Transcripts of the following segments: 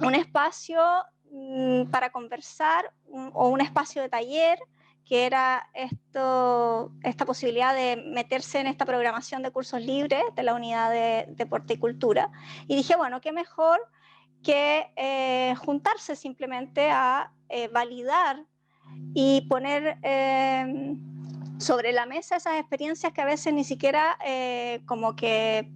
un espacio para conversar o un espacio de taller, que era esta posibilidad de meterse en esta programación de cursos libres de la unidad de deporte y cultura. Y dije, bueno, qué mejor que juntarse simplemente a validar y poner sobre la mesa esas experiencias que a veces ni siquiera como que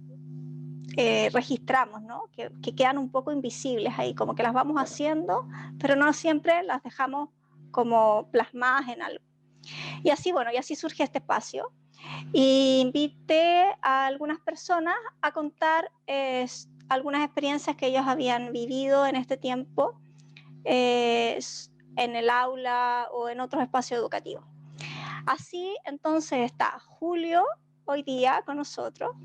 registramos, ¿no? Que quedan un poco invisibles ahí, como que las vamos haciendo, pero no siempre las dejamos como plasmadas en algo. Y así, bueno, y así surge este espacio. Y invité a algunas personas a contar algunas experiencias que ellos habían vivido en este tiempo en el aula o en otros espacios educativos. Así, entonces está Julio hoy día con nosotros,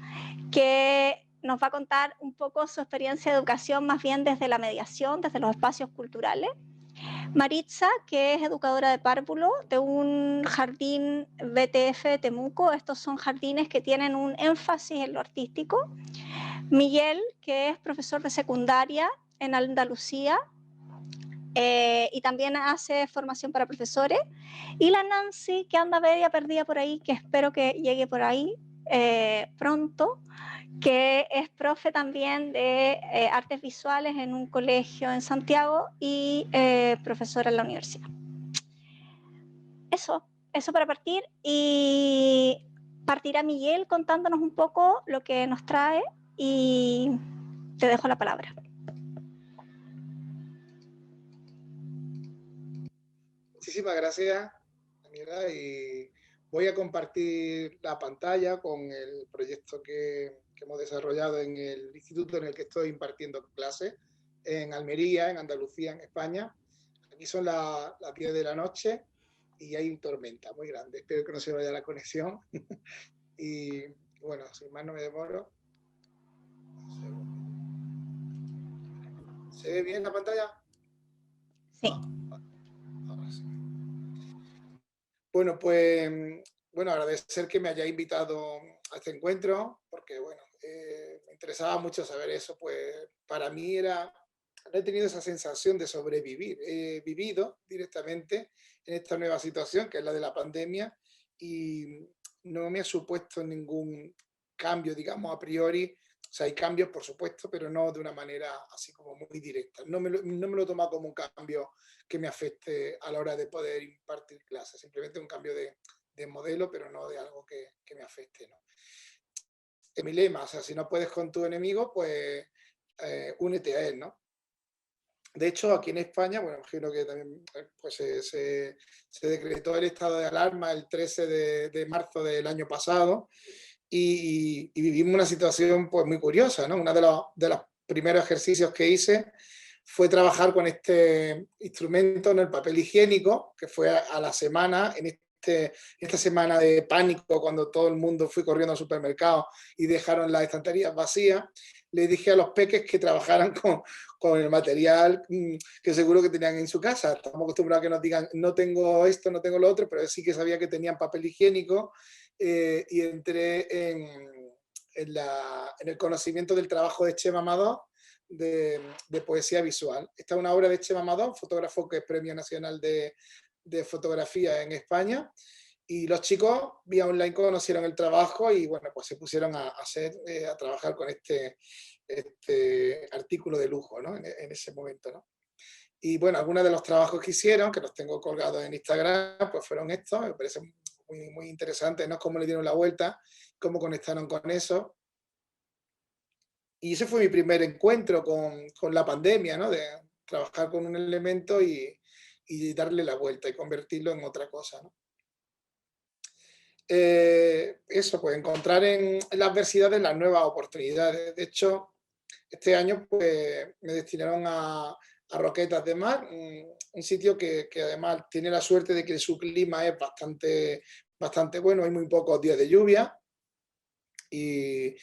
que nos va a contar un poco su experiencia de educación más bien desde la mediación, desde los espacios culturales. Maritza, que es educadora de párvulo de un jardín BTF de Temuco. Estos son jardines que tienen un énfasis en lo artístico. Miguel, que es profesor de secundaria en Andalucía y también hace formación para profesores. Y la Nancy, que anda media perdida por ahí, que espero que llegue por ahí pronto, que es profe también de artes visuales en un colegio en Santiago y profesora en la universidad. Eso para partir, y partirá Miguel contándonos un poco lo que nos trae y te dejo la palabra. Muchísimas gracias, Daniela, y voy a compartir la pantalla con el proyecto que hemos desarrollado en el instituto en el que estoy impartiendo clases, en Almería, en Andalucía, en España. Aquí son las 10 de la noche y hay tormenta muy grande. Espero que no se vaya la conexión. Y bueno, sin más no me demoro. ¿Se ve bien la pantalla? Sí. Ahora sí. Bueno, pues agradecer que me hayáis invitado a este encuentro, porque bueno, me interesaba mucho saber eso, pues para mí he tenido esa sensación de sobrevivir, he vivido directamente en esta nueva situación, que es la de la pandemia, y no me ha supuesto ningún cambio, digamos, a priori. O sea, hay cambios, por supuesto, pero no de una manera así como muy directa. No me lo he tomado como un cambio que me afecte a la hora de poder impartir clases. Simplemente un cambio de modelo, pero no de algo que me afecte, ¿no? Es mi lema, o sea, si no puedes con tu enemigo, pues únete a él, ¿no? De hecho, aquí en España, bueno, imagino que también pues, se decretó el estado de alarma el 13 de marzo del año pasado y vivimos una situación pues, muy curiosa, ¿no? Uno de los primeros ejercicios que hice fue trabajar con este instrumento, ¿no? El papel higiénico, que fue a la semana, esta semana de pánico, cuando todo el mundo fue corriendo al supermercado y dejaron las estanterías vacías. Le dije a los peques que trabajaran con el material que seguro que tenían en su casa. Estamos acostumbrados a que nos digan, no tengo esto, no tengo lo otro, pero sí que sabía que tenían papel higiénico y entré en el conocimiento del trabajo de Chema Amador de poesía visual. Esta es una obra de Chema Amador, fotógrafo que es Premio Nacional de Fotografía en España. Y los chicos vía online conocieron el trabajo y bueno, pues se pusieron a trabajar con este artículo de lujo, ¿no? En ese momento, ¿no? Y bueno, algunos de los trabajos que hicieron, que los tengo colgados en Instagram, pues fueron estos. Me parece muy, muy interesante, ¿no? Cómo le dieron la vuelta, cómo conectaron con eso. Y ese fue mi primer encuentro con la pandemia, ¿no? De trabajar con un elemento y darle la vuelta y convertirlo en otra cosa, ¿no? Eso, pues encontrar en la adversidad las nuevas oportunidades. De hecho, este año pues me destinaron a Roquetas de Mar, un sitio que además tiene la suerte de que su clima es bastante bueno, hay muy pocos días de lluvia. Y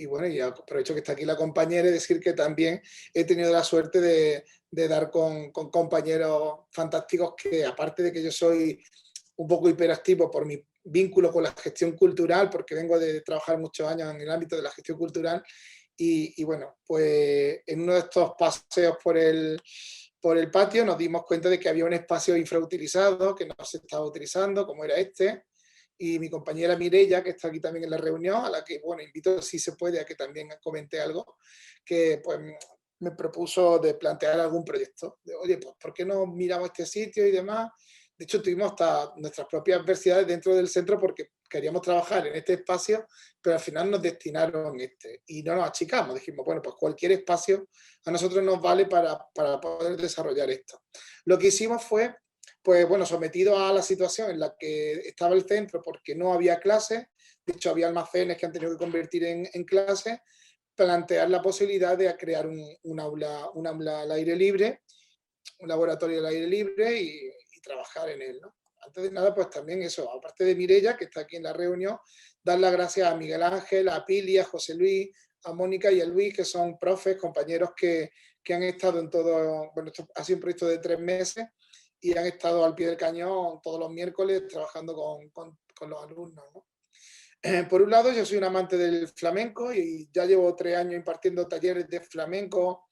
bueno, y aprovecho que está aquí la compañera y decir que también he tenido la suerte de dar con compañeros fantásticos que, aparte de que yo soy un poco hiperactivo por mi vínculo con la gestión cultural, porque vengo de trabajar muchos años en el ámbito de la gestión cultural, Y bueno, pues en uno de estos paseos por el patio nos dimos cuenta de que había un espacio infrautilizado que no se estaba utilizando, como era este, y mi compañera Mireia, que está aquí también en la reunión, a la que, bueno, invito si se puede a que también comente algo, que pues me propuso de plantear algún proyecto. De, oye, pues ¿por qué no miramos este sitio y demás? De hecho, tuvimos hasta nuestras propias adversidades dentro del centro porque queríamos trabajar en este espacio, pero al final nos destinaron este. Y no nos achicamos, dijimos, bueno, pues cualquier espacio a nosotros nos vale para poder desarrollar esto. Lo que hicimos fue, pues bueno, sometido a la situación en la que estaba el centro porque no había clases, de hecho había almacenes que han tenido que convertir en clases, plantear la posibilidad de crear un aula al aire libre, un laboratorio al aire libre y trabajar en él, ¿no? Antes de nada, pues también eso, aparte de Mireia, que está aquí en la reunión, dar las gracias a Miguel Ángel, a Pili, a José Luis, a Mónica y a Luis, que son profes, compañeros que han estado en todo, bueno, esto ha sido un proyecto de 3 meses y han estado al pie del cañón todos los miércoles trabajando con los alumnos, ¿no? Por un lado, yo soy un amante del flamenco y ya llevo 3 años impartiendo talleres de flamenco,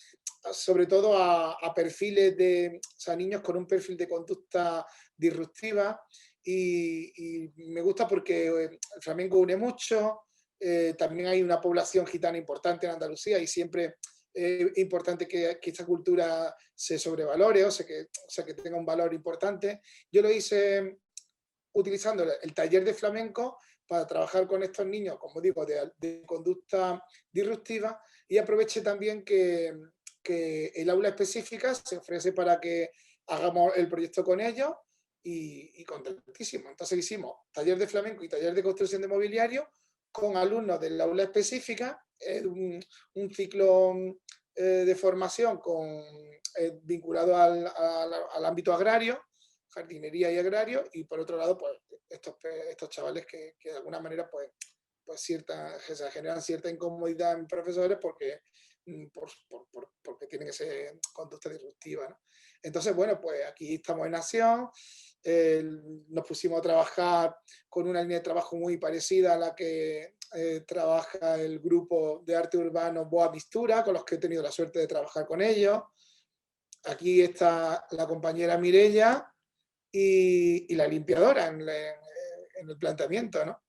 sobre todo a perfiles de, o sea, niños con un perfil de conducta disruptiva y me gusta porque el flamenco une mucho, también hay una población gitana importante en Andalucía y siempre es importante que esta cultura se sobrevalore, o sea, que tenga un valor importante. Yo lo hice utilizando el taller de flamenco para trabajar con estos niños, como digo, de conducta disruptiva y aproveché también que el aula específica se ofrece para que hagamos el proyecto con ellos y contentísimo. Entonces hicimos taller de flamenco y taller de construcción de mobiliario con alumnos del aula específica, un ciclo de formación vinculado al ámbito agrario, jardinería y agrario, y por otro lado, pues estos chavales que de alguna manera pues se generan cierta incomodidad en profesores porque, porque tienen esa conducta disruptiva, ¿no? Entonces, bueno, pues aquí estamos en acción, nos pusimos a trabajar con una línea de trabajo muy parecida a la que trabaja el grupo de arte urbano Boa Mistura, con los que he tenido la suerte de trabajar con ellos. Aquí está la compañera Mireia, y la limpiadora en el planteamiento, ¿no?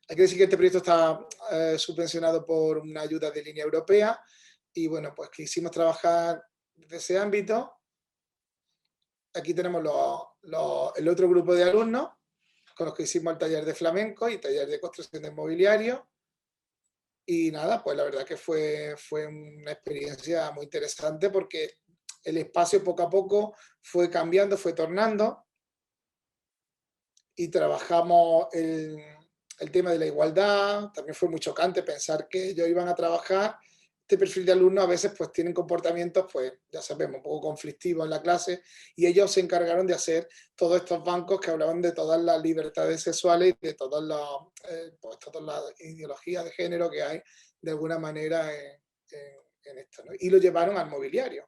Hay que decir que este proyecto está subvencionado por una ayuda de línea europea y bueno, pues quisimos trabajar desde ese ámbito. Aquí tenemos el otro grupo de alumnos con los que hicimos el taller de flamenco y taller de construcción de mobiliario. Y nada, pues la verdad que fue una experiencia muy interesante porque el espacio poco a poco fue cambiando, fue tornando y trabajamos el tema de la igualdad. También fue muy chocante pensar que ellos iban a trabajar. Este perfil de alumnos a veces pues tienen comportamientos, pues ya sabemos, un poco conflictivos en la clase y ellos se encargaron de hacer todos estos bancos que hablaban de todas las libertades sexuales y de todas las ideologías de género que hay de alguna manera en esto, ¿no? Y lo llevaron al mobiliario.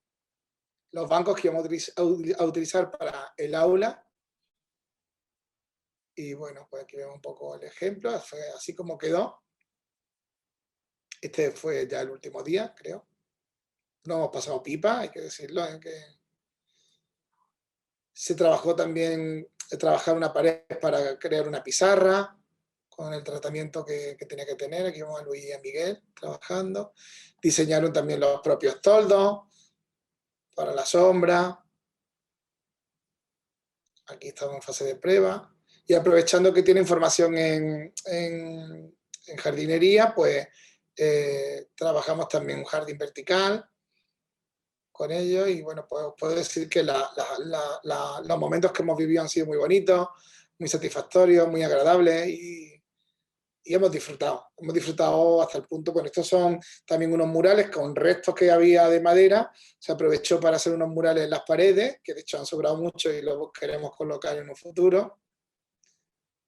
Los bancos que íbamos a utilizar para el aula. Y bueno, pues aquí vemos un poco el ejemplo, fue así como quedó. Este fue ya el último día, creo. No hemos pasado pipa, hay que decirlo. Se trabajó también, trabajar una pared para crear una pizarra con el tratamiento que tenía que tener. Aquí vemos a Luis y a Miguel trabajando. Diseñaron también los propios toldos para la sombra. Aquí estamos en fase de prueba. Y aprovechando que tiene información en jardinería, pues trabajamos también un jardín vertical con ellos y bueno, pues os puedo decir que los momentos que hemos vivido han sido muy bonitos, muy satisfactorios, muy agradables y hemos disfrutado hasta el punto, bueno, estos son también unos murales con restos que había de madera, se aprovechó para hacer unos murales en las paredes, que de hecho han sobrado mucho y los queremos colocar en un futuro,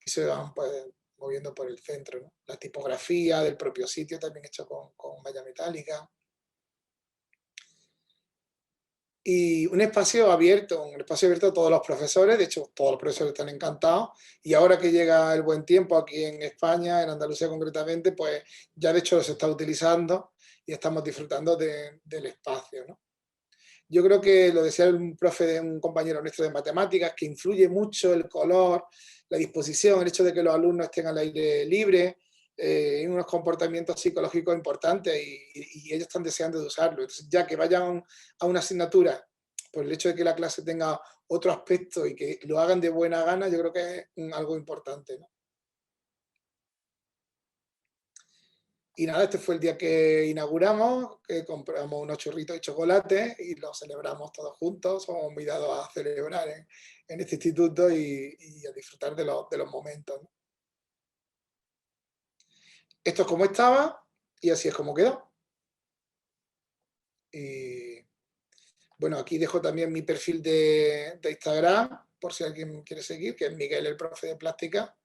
y se van pues moviendo por el centro, ¿no? La tipografía del propio sitio también hecho con malla metálica. y un espacio abierto a todos los profesores. De hecho, todos los profesores están encantados, y ahora que llega el buen tiempo aquí en España, en Andalucía concretamente, pues ya de hecho se está utilizando y estamos disfrutando del espacio, ¿no? Yo creo que lo decía un profe, un compañero nuestro de matemáticas, que influye mucho el color, la disposición, el hecho de que los alumnos estén al aire libre, y unos comportamientos psicológicos importantes, y ellos están deseando de usarlo. Entonces, ya que vayan a una asignatura, por el hecho de que la clase tenga otro aspecto y que lo hagan de buena gana, yo creo que es algo importante, ¿no? Y nada, este fue el día que inauguramos, que compramos unos churritos y chocolate y los celebramos todos juntos. Somos muy dados a celebrar en este instituto, y a disfrutar de los momentos, ¿no? Esto es como estaba y así es como quedó. Y bueno, aquí dejo también mi perfil de Instagram, por si alguien quiere seguir, que es Miguel, el profe de plástica.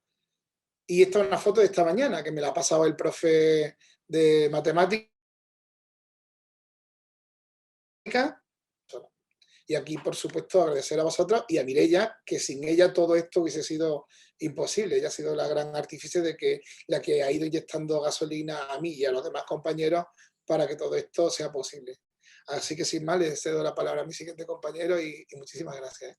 Y esta es una foto de esta mañana, que me la ha pasado el profe de matemáticas. Y aquí, por supuesto, agradecer a vosotros y a Mireia, que sin ella todo esto hubiese sido imposible. Ella ha sido la gran artífice de que la que ha ido inyectando gasolina a mí y a los demás compañeros para que todo esto sea posible. Así que sin más, le cedo la palabra a mi siguiente compañero, y muchísimas gracias.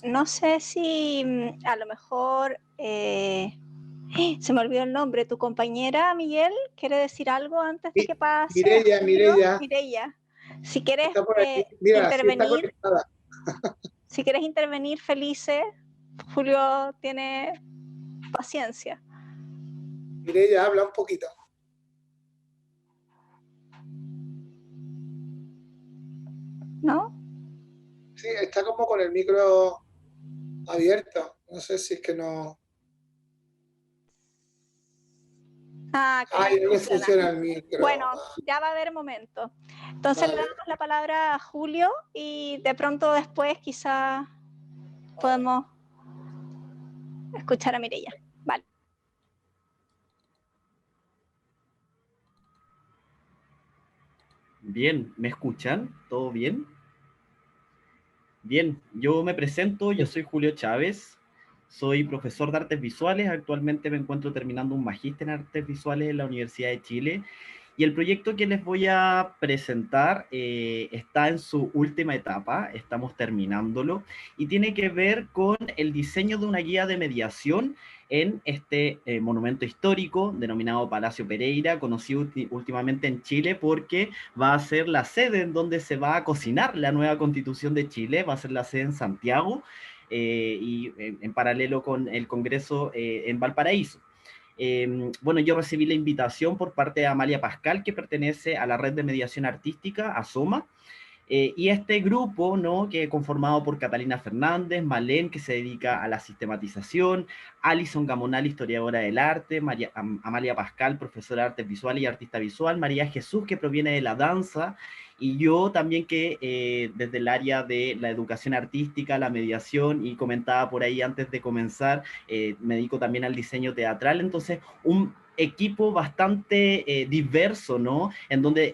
No sé si a lo mejor se me olvidó el nombre. ¿Tu compañera Miguel quiere decir algo antes de que pase Julio? Mireia, Mireia, si quieres está por aquí. Mira, sí está intervenir, conectada. si quieres intervenir, Felice, Julio tiene paciencia, Mireia, habla un poquito. ¿no? Sí, está como con el micro abierto. No sé si es que no... Que no Ay, le no le funciona. funciona el micro. Bueno, ya va a haber momento. Entonces le Vale, damos la palabra a Julio y de pronto después quizá podemos escuchar a Mireia. Vale. Bien, ¿me escuchan? ¿Todo bien? Bien, yo me presento, yo soy Julio Chávez, soy profesor de artes visuales, actualmente me encuentro terminando un magíster en artes visuales en la Universidad de Chile, y el proyecto que les voy a presentar está en su última etapa, estamos terminándolo, y tiene que ver con el diseño de una guía de mediación en este monumento histórico denominado Palacio Pereira, conocido últimamente en Chile porque va a ser la sede en donde se va a cocinar la nueva Constitución de Chile, va a ser la sede en Santiago, y en paralelo con el Congreso en Valparaíso. Bueno, yo recibí la invitación por parte de Amalia Pascal, que pertenece a la red de mediación artística, ASOMA, y este grupo, ¿no? Que conformado por Catalina Fernández, Malén, que se dedica a la sistematización, Alison Gamonal, historiadora del arte, Amalia Pascal, profesora de artes visuales y artista visual, María Jesús, que proviene de la danza, y yo también que desde el área de la educación artística, la mediación, y comentaba por ahí antes de comenzar, me dedico también al diseño teatral. Entonces un equipo bastante diverso, ¿no? En donde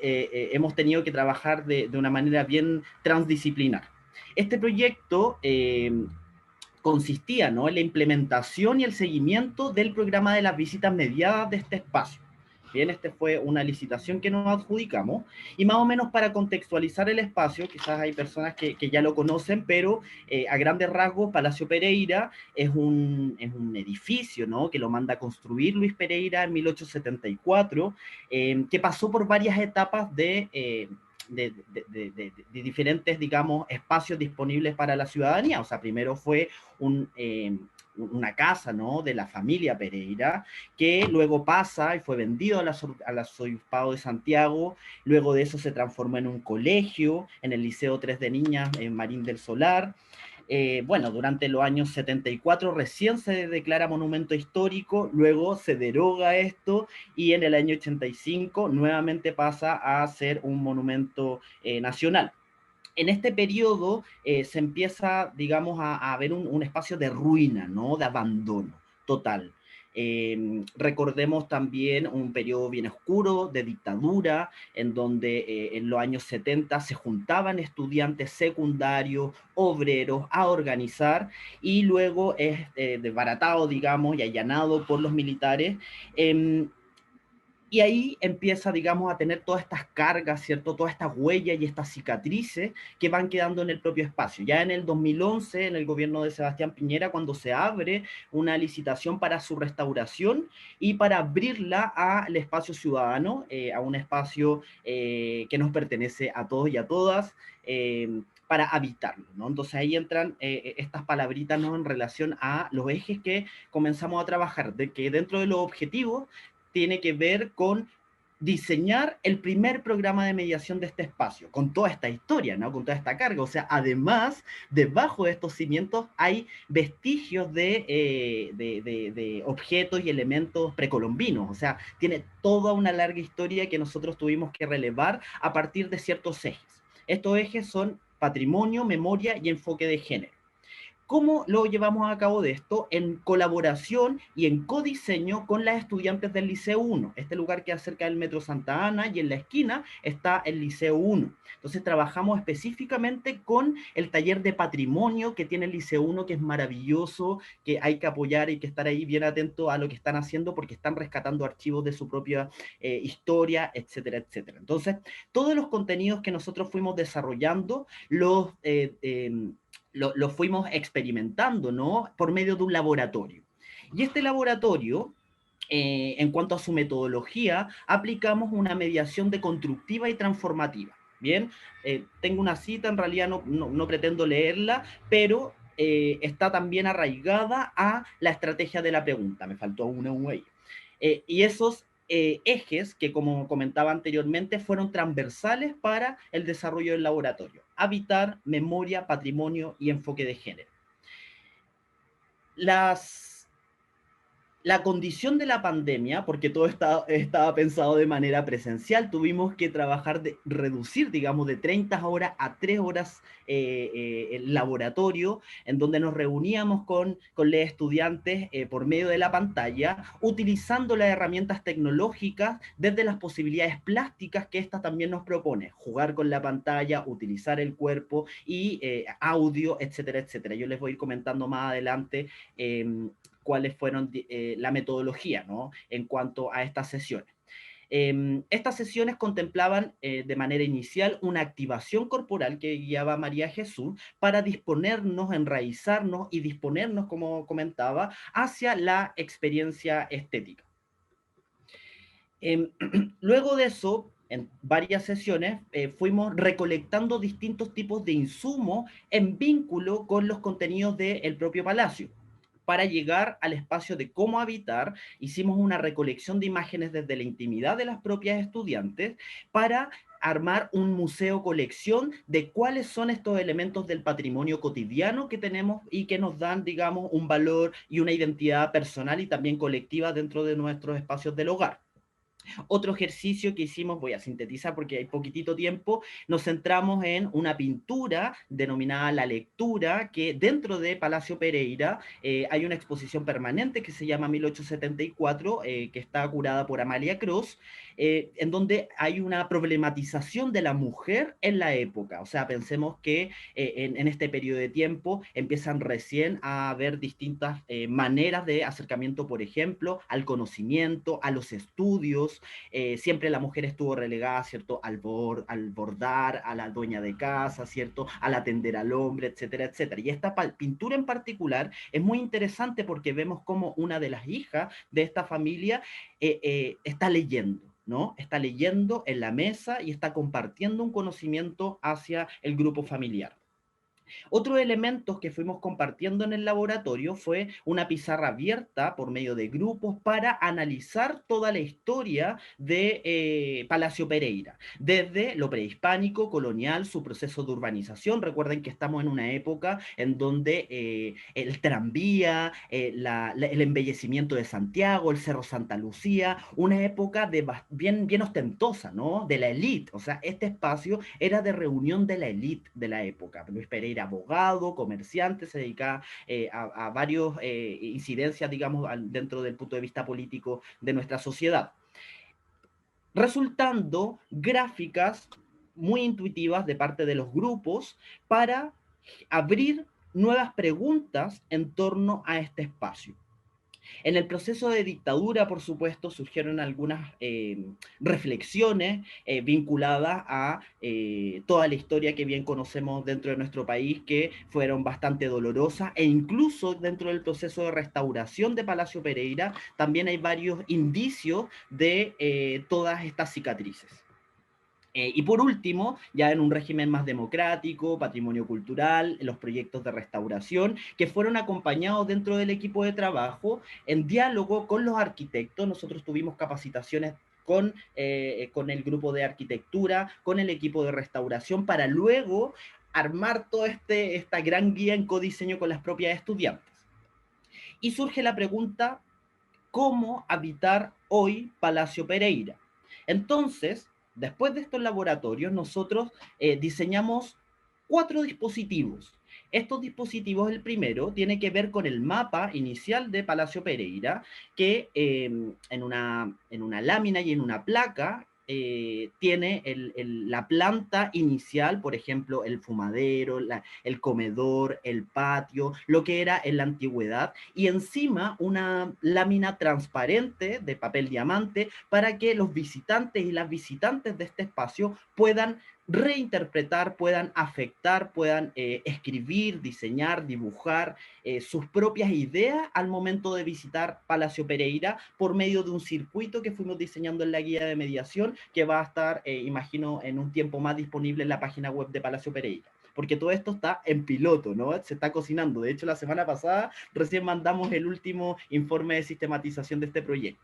hemos tenido que trabajar de una manera bien transdisciplinar. Este proyecto consistía, ¿no? En la implementación y el seguimiento del programa de las visitas mediadas de este espacio. Bien, esta fue una licitación que nos adjudicamos, y más o menos para contextualizar el espacio, quizás hay personas que ya lo conocen, pero a grandes rasgos, Palacio Pereira es un edificio, ¿no? Que lo manda a construir Luis Pereira en 1874, que pasó por varias etapas de diferentes, digamos, espacios disponibles para la ciudadanía. O sea, primero fue una casa, ¿no? De la familia Pereira, que luego pasa y fue vendido al arzobispado de Santiago. Luego de eso se transformó en un colegio, en el Liceo 3 de Niñas en Marín del Solar. Bueno, durante los años 74 recién se declara monumento histórico, luego se deroga esto, y en el año 85 nuevamente pasa a ser un monumento nacional. En este periodo se empieza, digamos, a ver un espacio de ruina, ¿no? De abandono total. Recordemos también un periodo bien oscuro de dictadura, en donde en los años 70 se juntaban estudiantes secundarios, obreros, a organizar, y luego es desbaratado, digamos, y allanado por los militares. Y ahí empieza, digamos, a tener todas estas cargas, ¿cierto? Todas estas huellas y estas cicatrices que van quedando en el propio espacio. Ya en el 2011, en el gobierno de Sebastián Piñera, cuando se abre una licitación para su restauración y para abrirla al espacio ciudadano, a un espacio que nos pertenece a todos y a todas, para habitarlo, ¿no? Entonces ahí entran estas palabritas, ¿no? En relación a los ejes que comenzamos a trabajar, de que dentro de los objetivos tiene que ver con diseñar el primer programa de mediación de este espacio, con toda esta historia, ¿no? Con toda esta carga. O sea, además, debajo de estos cimientos hay vestigios de objetos y elementos precolombinos. O sea, tiene toda una larga historia que nosotros tuvimos que relevar a partir de ciertos ejes. Estos ejes son patrimonio, memoria y enfoque de género. ¿Cómo lo llevamos a cabo de esto? En colaboración y en codiseño con las estudiantes del Liceo 1, este lugar que es cerca del Metro Santa Ana, y en la esquina está el Liceo 1. Entonces trabajamos específicamente con el taller de patrimonio que tiene el Liceo 1, que es maravilloso, que hay que apoyar y que estar ahí bien atento a lo que están haciendo, porque están rescatando archivos de su propia historia, etcétera, etcétera. Entonces, todos los contenidos que nosotros fuimos desarrollando lo fuimos experimentando, ¿no? Por medio de un laboratorio. Y este laboratorio, en cuanto a su metodología, aplicamos una mediación deconstructiva y transformativa. Bien, tengo una cita, en realidad no pretendo leerla, pero está también arraigada a la estrategia de la pregunta. Me faltó una U ahí. Y esos ejes que, como comentaba anteriormente, fueron transversales para el desarrollo del laboratorio: habitar, memoria, patrimonio y enfoque de género. La condición de la pandemia, porque todo estaba pensado de manera presencial, tuvimos que trabajar reducir, digamos, de 30 horas a 3 horas el laboratorio, en donde nos reuníamos con los estudiantes por medio de la pantalla, utilizando las herramientas tecnológicas desde las posibilidades plásticas que esta también nos propone: jugar con la pantalla, utilizar el cuerpo y audio, etcétera, etcétera. Yo les voy a ir comentando más adelante cuáles fueron la metodología, ¿no? En cuanto a estas sesiones. Estas sesiones contemplaban de manera inicial una activación corporal que guiaba a María Jesús para disponernos, enraizarnos y disponernos, como comentaba, hacia la experiencia estética. Luego de eso, en varias sesiones, fuimos recolectando distintos tipos de insumos en vínculo con los contenidos del propio palacio. Para llegar al espacio de cómo habitar, hicimos una recolección de imágenes desde la intimidad de las propias estudiantes para armar un museo colección de cuáles son estos elementos del patrimonio cotidiano que tenemos y que nos dan, digamos, un valor y una identidad personal y también colectiva dentro de nuestros espacios del hogar. Otro ejercicio que hicimos, voy a sintetizar porque hay poquitito tiempo, nos centramos en una pintura denominada La Lectura, que dentro de Palacio Pereira hay una exposición permanente que se llama 1874, que está curada por Amalia Cruz, en donde hay una problematización de la mujer en la época. O sea, pensemos que en este periodo de tiempo empiezan recién a haber distintas maneras de acercamiento, por ejemplo, al conocimiento, a los estudios. Siempre la mujer estuvo relegada, ¿cierto?, al bordar, a la dueña de casa, ¿cierto?, al atender al hombre, etcétera, etcétera. Y esta pintura en particular es muy interesante porque vemos como una de las hijas de esta familia está leyendo, ¿no? Está leyendo en la mesa y está compartiendo un conocimiento hacia el grupo familiar. Otros elementos que fuimos compartiendo en el laboratorio fue una pizarra abierta por medio de grupos para analizar toda la historia de Palacio Pereira, desde lo prehispánico, colonial, su proceso de urbanización. Recuerden que estamos en una época en donde el tranvía, el embellecimiento de Santiago, el Cerro Santa Lucía, una época bien ostentosa, ¿no? De la élite. O sea, este espacio era de reunión de la élite de la época. Luis Pereira era abogado, comerciante, se dedicaba a varias incidencias, digamos, dentro del punto de vista político de nuestra sociedad, resultando gráficas muy intuitivas de parte de los grupos para abrir nuevas preguntas en torno a este espacio. En el proceso de dictadura, por supuesto, surgieron algunas reflexiones vinculadas a toda la historia que bien conocemos dentro de nuestro país, que fueron bastante dolorosas, e incluso dentro del proceso de restauración de Palacio Pereira también hay varios indicios de todas estas cicatrices. Y por último, ya en un régimen más democrático, patrimonio cultural, los proyectos de restauración, que fueron acompañados dentro del equipo de trabajo en diálogo con los arquitectos. Nosotros tuvimos capacitaciones con el grupo de arquitectura, con el equipo de restauración, para luego armar toda esta gran guía en codiseño con las propias estudiantes. Y surge la pregunta, ¿cómo habitar hoy Palacio Pereira? Entonces, después de estos laboratorios, nosotros diseñamos 4 dispositivos. Estos dispositivos, el primero, tiene que ver con el mapa inicial de Palacio Pereira, que en una lámina y en una placa tiene la planta inicial, por ejemplo, el fumadero, el comedor, el patio, lo que era en la antigüedad, y encima una lámina transparente de papel diamante para que los visitantes y las visitantes de este espacio puedan reinterpretar, puedan afectar, puedan escribir, diseñar, dibujar sus propias ideas al momento de visitar Palacio Pereira por medio de un circuito que fuimos diseñando en la guía de mediación, que va a estar, imagino, en un tiempo más disponible en la página web de Palacio Pereira. Porque todo esto está en piloto, ¿no? Se está cocinando. De hecho, la semana pasada recién mandamos el último informe de sistematización de este proyecto.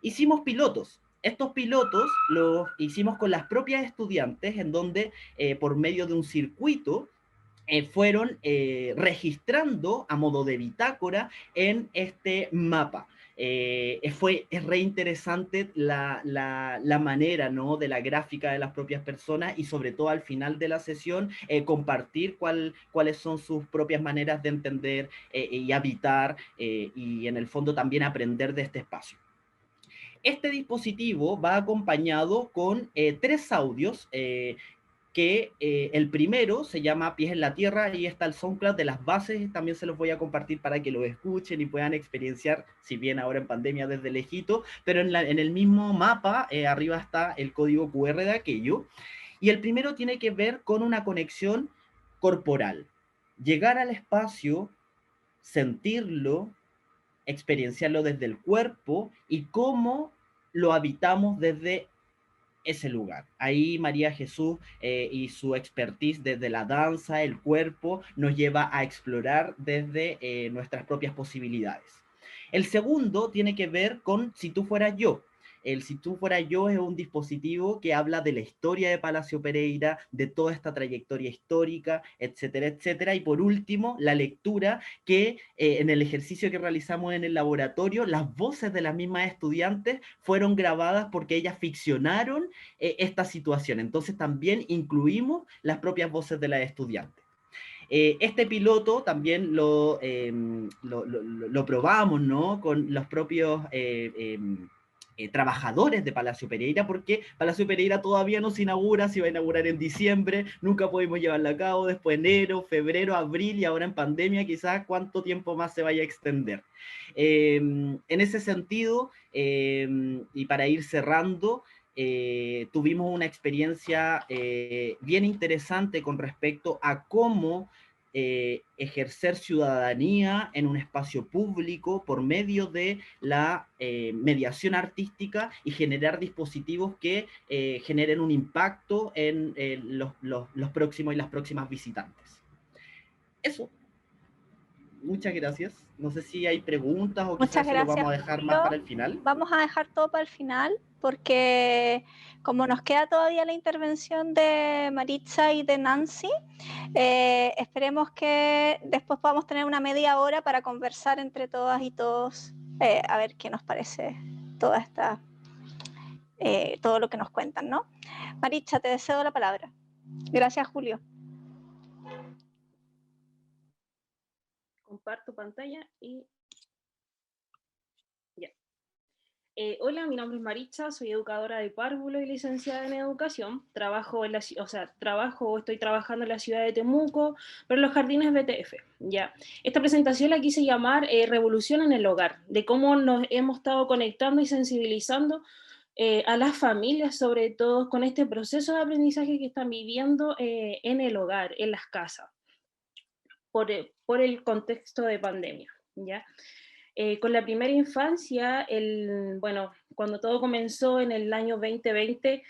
Hicimos pilotos. Estos pilotos los hicimos con las propias estudiantes, en donde por medio de un circuito fueron registrando a modo de bitácora en este mapa. Es re interesante la manera, ¿no?, de la gráfica de las propias personas, y sobre todo al final de la sesión compartir cuáles son sus propias maneras de entender y habitar y en el fondo también aprender de este espacio. Este dispositivo va acompañado con 3 audios que el primero se llama Pies en la Tierra, y está el SoundCloud de las bases, también se los voy a compartir para que lo escuchen y puedan experienciar, si bien ahora en pandemia desde lejito, pero en el mismo mapa arriba está el código QR de aquello. Y el primero tiene que ver con una conexión corporal. Llegar al espacio, sentirlo, experienciarlo desde el cuerpo y cómo lo habitamos desde ese lugar. Ahí María Jesús y su expertise desde la danza, el cuerpo, nos lleva a explorar desde nuestras propias posibilidades. El segundo tiene que ver con Si tú fueras yo. El Si tú fueras yo es un dispositivo que habla de la historia de Palacio Pereira, de toda esta trayectoria histórica, etcétera, etcétera. Y por último, la lectura, que en el ejercicio que realizamos en el laboratorio, las voces de las mismas estudiantes fueron grabadas porque ellas ficcionaron esta situación. Entonces también incluimos las propias voces de las estudiantes. Este piloto también lo probamos, ¿no?, con los propios trabajadores de Palacio Pereira, porque Palacio Pereira todavía no se inaugura, se va a inaugurar en diciembre, nunca pudimos llevarlo a cabo, después enero, febrero, abril, y ahora en pandemia quizás cuánto tiempo más se vaya a extender. En ese sentido, y para ir cerrando, tuvimos una experiencia bien interesante con respecto a cómo ejercer ciudadanía en un espacio público por medio de la mediación artística y generar dispositivos que generen un impacto en los próximos y las próximas visitantes. Eso. Muchas gracias. No sé si hay preguntas o quizás eso lo vamos a dejar más para el final. Vamos a dejar todo para el final porque como nos queda todavía la intervención de Maritza y de Nancy, esperemos que después podamos tener una media hora para conversar entre todas y todos, a ver qué nos parece toda esta, todo lo que nos cuentan, ¿no? Maritza, te cedo la palabra. Gracias, Julio. Comparto pantalla y ya. Hola, mi nombre es Maritza, soy educadora de párvulo y licenciada en educación. Estoy trabajando en la ciudad de Temuco, pero en los jardines BTF. Ya. Esta presentación la quise llamar Revolución en el hogar, de cómo nos hemos estado conectando y sensibilizando a las familias, sobre todo con este proceso de aprendizaje que están viviendo en el hogar, en las casas, por el contexto de pandemia. ¿Ya? Con la primera infancia, bueno, cuando todo comenzó en el año 2020,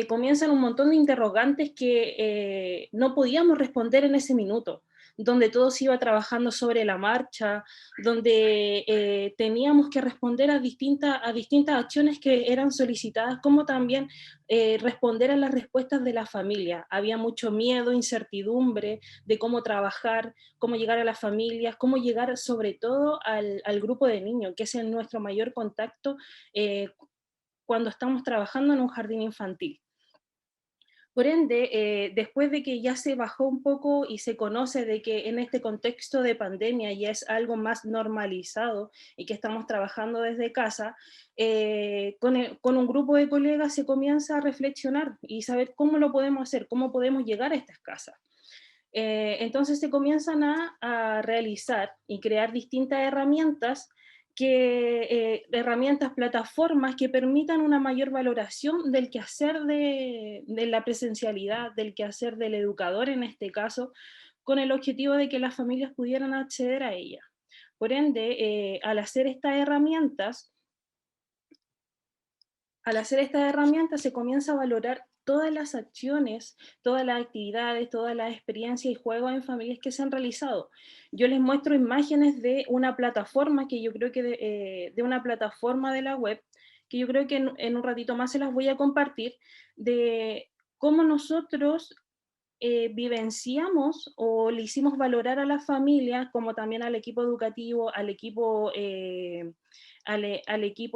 comienzan un montón de interrogantes que no podíamos responder en ese minuto, donde todo se iba trabajando sobre la marcha, donde teníamos que responder a distintas acciones que eran solicitadas, como también responder a las respuestas de la familia. Había mucho miedo, incertidumbre de cómo trabajar, cómo llegar a las familias, cómo llegar sobre todo al grupo de niños, que es nuestro mayor contacto cuando estamos trabajando en un jardín infantil. Por ende, después de que ya se bajó un poco y se conoce de que en este contexto de pandemia ya es algo más normalizado y que estamos trabajando desde casa, con un grupo de colegas se comienza a reflexionar y saber cómo lo podemos hacer, cómo podemos llegar a estas casas. Entonces se comienzan a realizar y crear distintas herramientas, plataformas que permitan una mayor valoración del quehacer de la presencialidad, del quehacer del educador en este caso, con el objetivo de que las familias pudieran acceder a ella. Por ende, al hacer estas herramientas se comienza a valorar todas las acciones, todas las actividades, todas las experiencias y juegos en familias que se han realizado. Yo les muestro imágenes de una plataforma que yo creo que de una plataforma de la web, que yo creo que en un ratito más se las voy a compartir, de cómo nosotros vivenciamos o le hicimos valorar a las familias, como también al equipo educativo, al equipo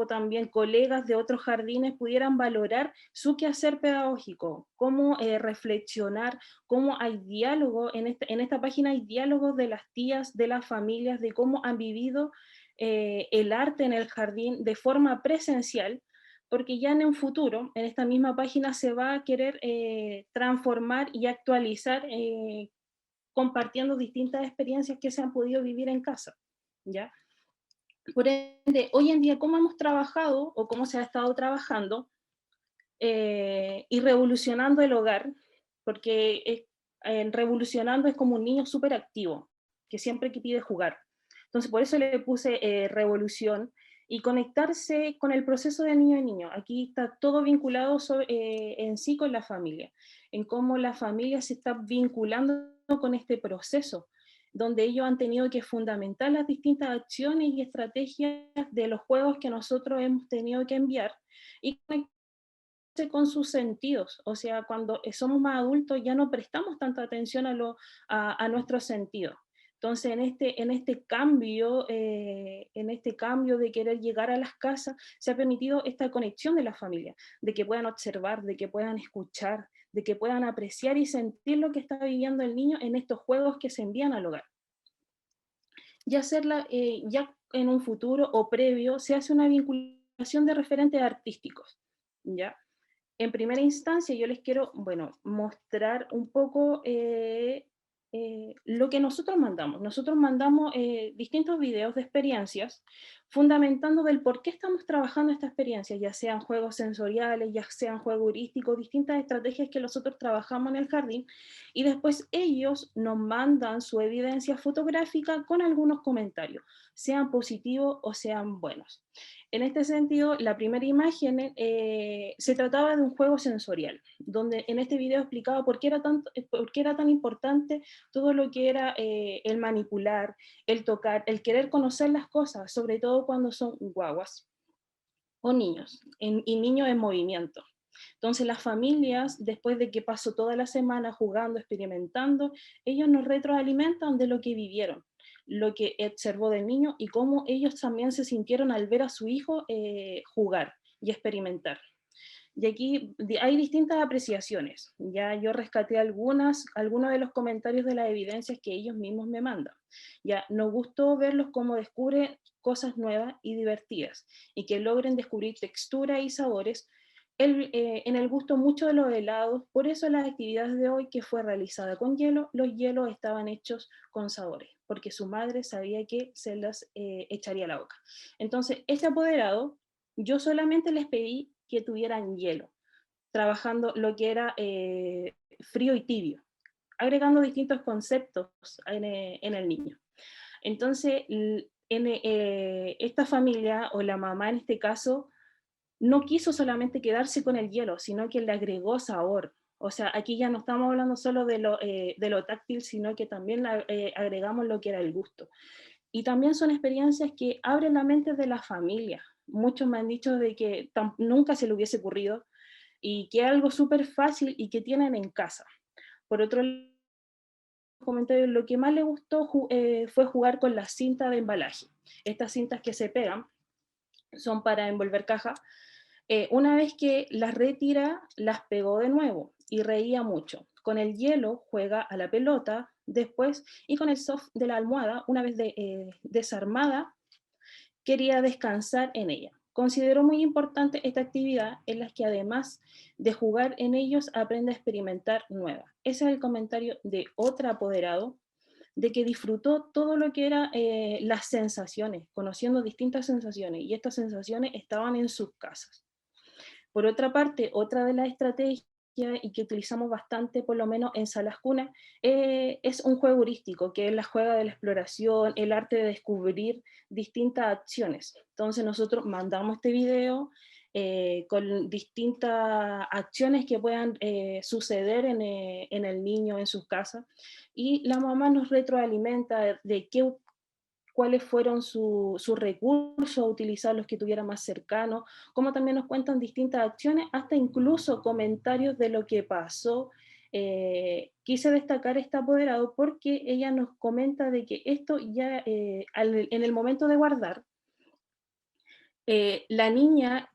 también colegas de otros jardines pudieran valorar su quehacer pedagógico, cómo reflexionar, cómo hay diálogo, en esta página hay diálogos de las tías, de las familias, de cómo han vivido el arte en el jardín de forma presencial, porque ya en un futuro, en esta misma página se va a querer transformar y actualizar compartiendo distintas experiencias que se han podido vivir en casa, ¿ya? Por ende, hoy en día, ¿cómo hemos trabajado o cómo se ha estado trabajando y revolucionando el hogar? Porque revolucionando es como un niño súper activo, que siempre que pide jugar. Entonces, por eso le puse revolución y conectarse con el proceso de niño a niño. Aquí está todo vinculado en sí con la familia, en cómo la familia se está vinculando con este proceso, donde ellos han tenido que fundamentar las distintas acciones y estrategias de los juegos que nosotros hemos tenido que enviar y conectarse con sus sentidos. O sea, cuando somos más adultos ya no prestamos tanta atención a nuestros sentidos. Entonces, en este cambio de querer llegar a las casas, se ha permitido esta conexión de la familia, de que puedan observar, de que puedan escuchar, de que puedan apreciar y sentir lo que está viviendo el niño en estos juegos que se envían al hogar. Ya en un futuro o previo se hace una vinculación de referentes artísticos, ¿ya? En primera instancia yo les quiero, bueno, mostrar un poco lo que nosotros mandamos. Nosotros mandamos distintos videos de experiencias fundamentando del por qué estamos trabajando esta experiencia, ya sean juegos sensoriales, ya sean juegos heurísticos, distintas estrategias que nosotros trabajamos en el jardín, y después ellos nos mandan su evidencia fotográfica con algunos comentarios, sean positivos o sean buenos. En este sentido, la primera imagen se trataba de un juego sensorial, donde en este video explicaba por qué era tan importante todo lo que era el manipular, el tocar, el querer conocer las cosas, sobre todo cuando son guaguas o niños, y niños en movimiento. Entonces las familias, después de que pasó toda la semana jugando, experimentando, ellos nos retroalimentan de lo que vivieron, lo que observó del niño y cómo ellos también se sintieron al ver a su hijo jugar y experimentar. Y aquí hay distintas apreciaciones. Ya yo rescaté algunos de los comentarios de las evidencias que ellos mismos me mandan. Ya nos gustó verlos cómo descubren cosas nuevas y divertidas y que logren descubrir texturas y sabores en el gusto mucho de los helados. Por eso las actividades de hoy, que fue realizada con hielo, los hielos estaban hechos con sabores, porque su madre sabía que se las echaría a la boca. Entonces, este apoderado, yo solamente les pedí que tuvieran hielo, trabajando lo que era frío y tibio, agregando distintos conceptos en el niño. Entonces, esta familia, o la mamá en este caso, no quiso solamente quedarse con el hielo, sino que le agregó sabor. O sea, aquí ya no estamos hablando solo de lo táctil, sino que también agregamos lo que era el gusto. Y también son experiencias que abren la mente de la familia. Muchos me han dicho de que nunca se le hubiese ocurrido y que es algo súper fácil y que tienen en casa. Por otro lado, lo que más le gustó fue jugar con las cintas de embalaje. Estas cintas que se pegan son para envolver caja. Una vez que las retira, las pegó de nuevo y reía mucho. Con el hielo juega a la pelota después, y con el soft de la almohada, una vez desarmada, quería descansar en ella. Consideró muy importante esta actividad en la que, además de jugar en ellos, aprende a experimentar nuevas. Ese es el comentario de otro apoderado, de que disfrutó todo lo que eran las sensaciones, conociendo distintas sensaciones, y estas sensaciones estaban en sus casas. Por otra parte, otra de las estrategias y que utilizamos bastante, por lo menos en salas cunas, es un juego heurístico, que es la juega de la exploración, el arte de descubrir distintas acciones. Entonces nosotros mandamos este video con distintas acciones que puedan suceder en el niño, en sus casas, y la mamá nos retroalimenta de cuáles fueron sus recursos a utilizar, los que tuviera más cercanos, como también nos cuentan distintas acciones, hasta incluso comentarios de lo que pasó. Quise destacar este apoderado porque ella nos comenta de que esto ya, en el momento de guardar, la niña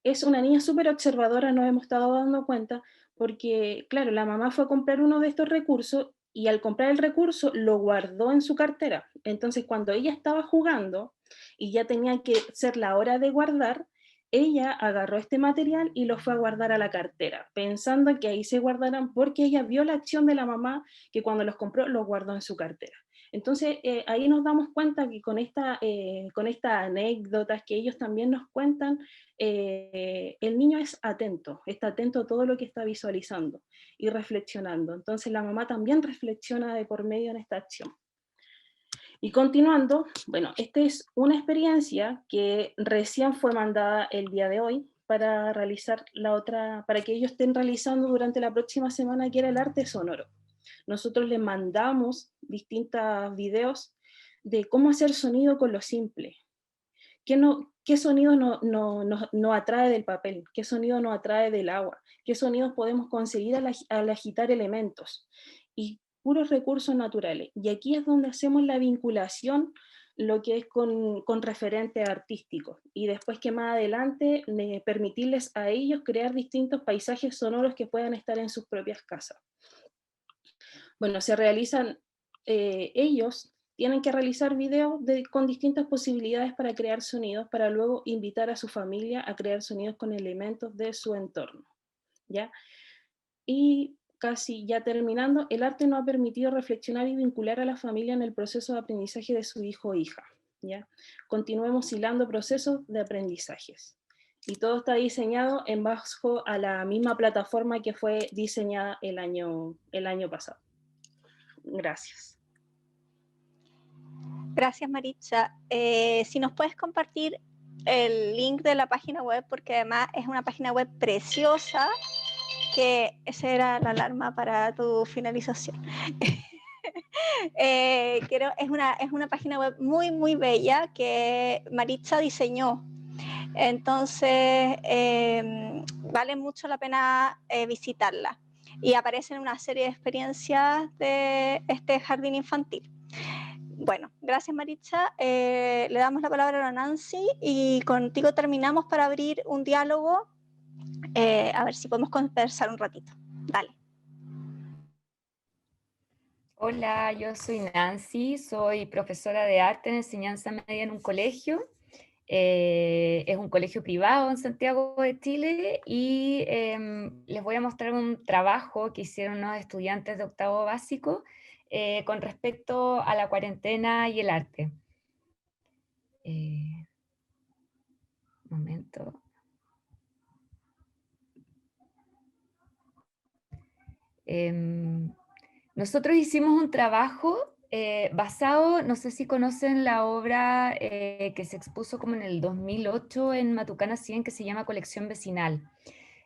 es una niña súper observadora, nos hemos estado dando cuenta, porque claro, la mamá fue a comprar uno de estos recursos y al comprar el recurso lo guardó en su cartera. Entonces, cuando ella estaba jugando y ya tenía que ser la hora de guardar, ella agarró este material y lo fue a guardar a la cartera, pensando que ahí se guardarán, porque ella vio la acción de la mamá, que cuando los compró los guardó en su cartera. Entonces, ahí nos damos cuenta que con estas anécdotas que ellos también nos cuentan, el niño está atento a todo lo que está visualizando y reflexionando. Entonces la mamá también reflexiona de por medio en esta acción. Y continuando, bueno, esta es una experiencia que recién fue mandada el día de hoy para realizar para que ellos estén realizando durante la próxima semana, que era el arte sonoro. Nosotros les mandamos distintos videos de cómo hacer sonido con lo simple. ¿Qué sonido nos atrae del papel? ¿Qué sonido nos atrae del agua? ¿Qué sonidos podemos conseguir al agitar elementos? Y puros recursos naturales. Y aquí es donde hacemos la vinculación, lo que es con referentes artísticos. Y después, que más adelante permitirles a ellos crear distintos paisajes sonoros que puedan estar en sus propias casas. Bueno, se realizan, ellos tienen que realizar videos con distintas posibilidades para crear sonidos, para luego invitar a su familia a crear sonidos con elementos de su entorno, ¿ya? Y casi ya terminando, el arte nos ha permitido reflexionar y vincular a la familia en el proceso de aprendizaje de su hijo o hija, ¿ya? Continuemos hilando procesos de aprendizajes. Y todo está diseñado en bajo a la misma plataforma que fue diseñada el año pasado. Gracias. Gracias, Maritza. Si nos puedes compartir el link de la página web, porque además es una página web preciosa, que esa era la alarma para tu finalización. Es una página web muy, muy bella que Maritza diseñó. Entonces, vale mucho la pena visitarla. Y aparecen una serie de experiencias de este jardín infantil. Bueno, gracias, Maritza. Le damos la palabra a Nancy y contigo terminamos para abrir un diálogo A ver si podemos conversar un ratito. Dale. Hola, yo soy Nancy, soy profesora de arte en enseñanza media en un colegio. Es un colegio privado en Santiago de Chile y les voy a mostrar un trabajo que hicieron unos estudiantes de octavo básico con respecto a la cuarentena y el arte. Un momento. Nosotros hicimos un trabajo basado, no sé si conocen la obra que se expuso como en el 2008 en Matucana 100, que se llama Colección Vecinal.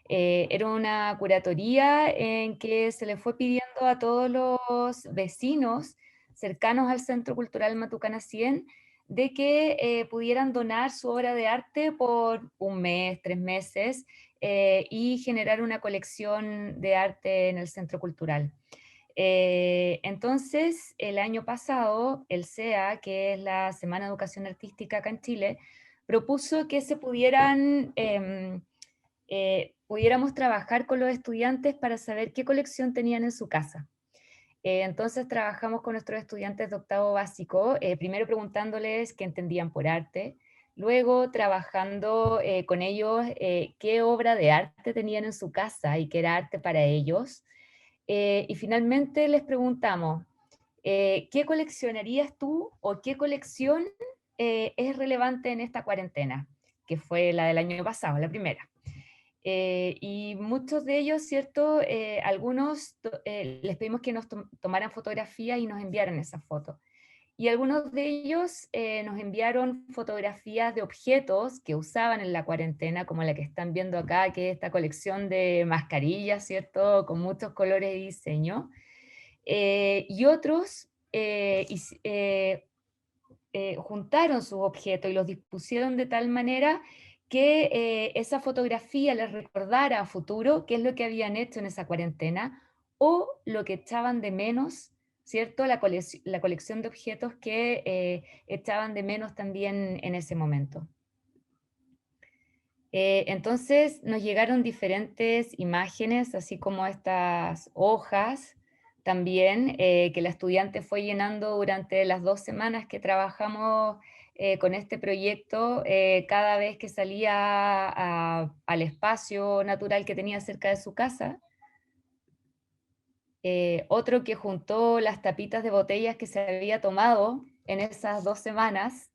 Era una curatoría en que se le fue pidiendo a todos los vecinos cercanos al Centro Cultural Matucana 100 de que pudieran donar su obra de arte por un mes, 3 meses, y generar una colección de arte en el Centro Cultural. Entonces, el año pasado, el SEA, que es la Semana de Educación Artística acá en Chile, propuso que se pudiéramos trabajar con los estudiantes para saber qué colección tenían en su casa. Entonces trabajamos con nuestros estudiantes de octavo básico, primero preguntándoles qué entendían por arte, luego trabajando con ellos qué obra de arte tenían en su casa y qué era arte para ellos. Y finalmente les preguntamos, ¿qué coleccionarías tú o qué colección es relevante en esta cuarentena? Que fue la del año pasado, la primera. Y muchos de ellos, ¿cierto? Algunos les pedimos que nos tomaran fotografías y nos enviaran esas fotos. Y algunos de ellos nos enviaron fotografías de objetos que usaban en la cuarentena, como la que están viendo acá, que es esta colección de mascarillas, ¿cierto? Con muchos colores y diseño. Y otros juntaron sus objetos y los dispusieron de tal manera que esa fotografía les recordara a futuro qué es lo que habían hecho en esa cuarentena o lo que echaban de menos, ¿cierto? La colección de objetos que echaban de menos también en ese momento. Entonces nos llegaron diferentes imágenes, así como estas hojas también, que la estudiante fue llenando durante las 2 semanas que trabajamos con este proyecto, cada vez que salía al espacio natural que tenía cerca de su casa. Otro que juntó las tapitas de botellas que se había tomado en esas 2 semanas,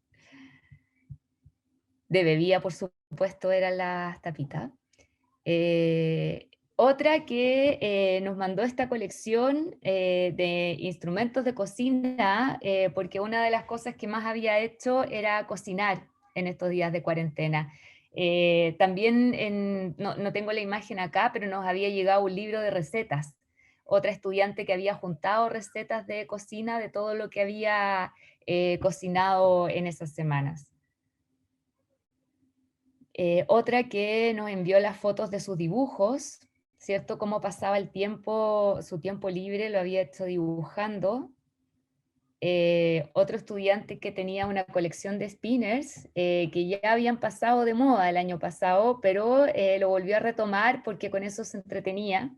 de bebida por supuesto eran las tapitas. Otra que nos mandó esta colección de instrumentos de cocina, porque una de las cosas que más había hecho era cocinar en estos días de cuarentena. También, no tengo la imagen acá, pero nos había llegado un libro de recetas. Otra estudiante que había juntado recetas de cocina de todo lo que había cocinado en esas semanas. Otra que nos envió las fotos de sus dibujos, ¿cierto? Cómo pasaba el tiempo, su tiempo libre lo había hecho dibujando. Otro estudiante que tenía una colección de spinners que ya habían pasado de moda el año pasado, pero lo volvió a retomar porque con eso se entretenía.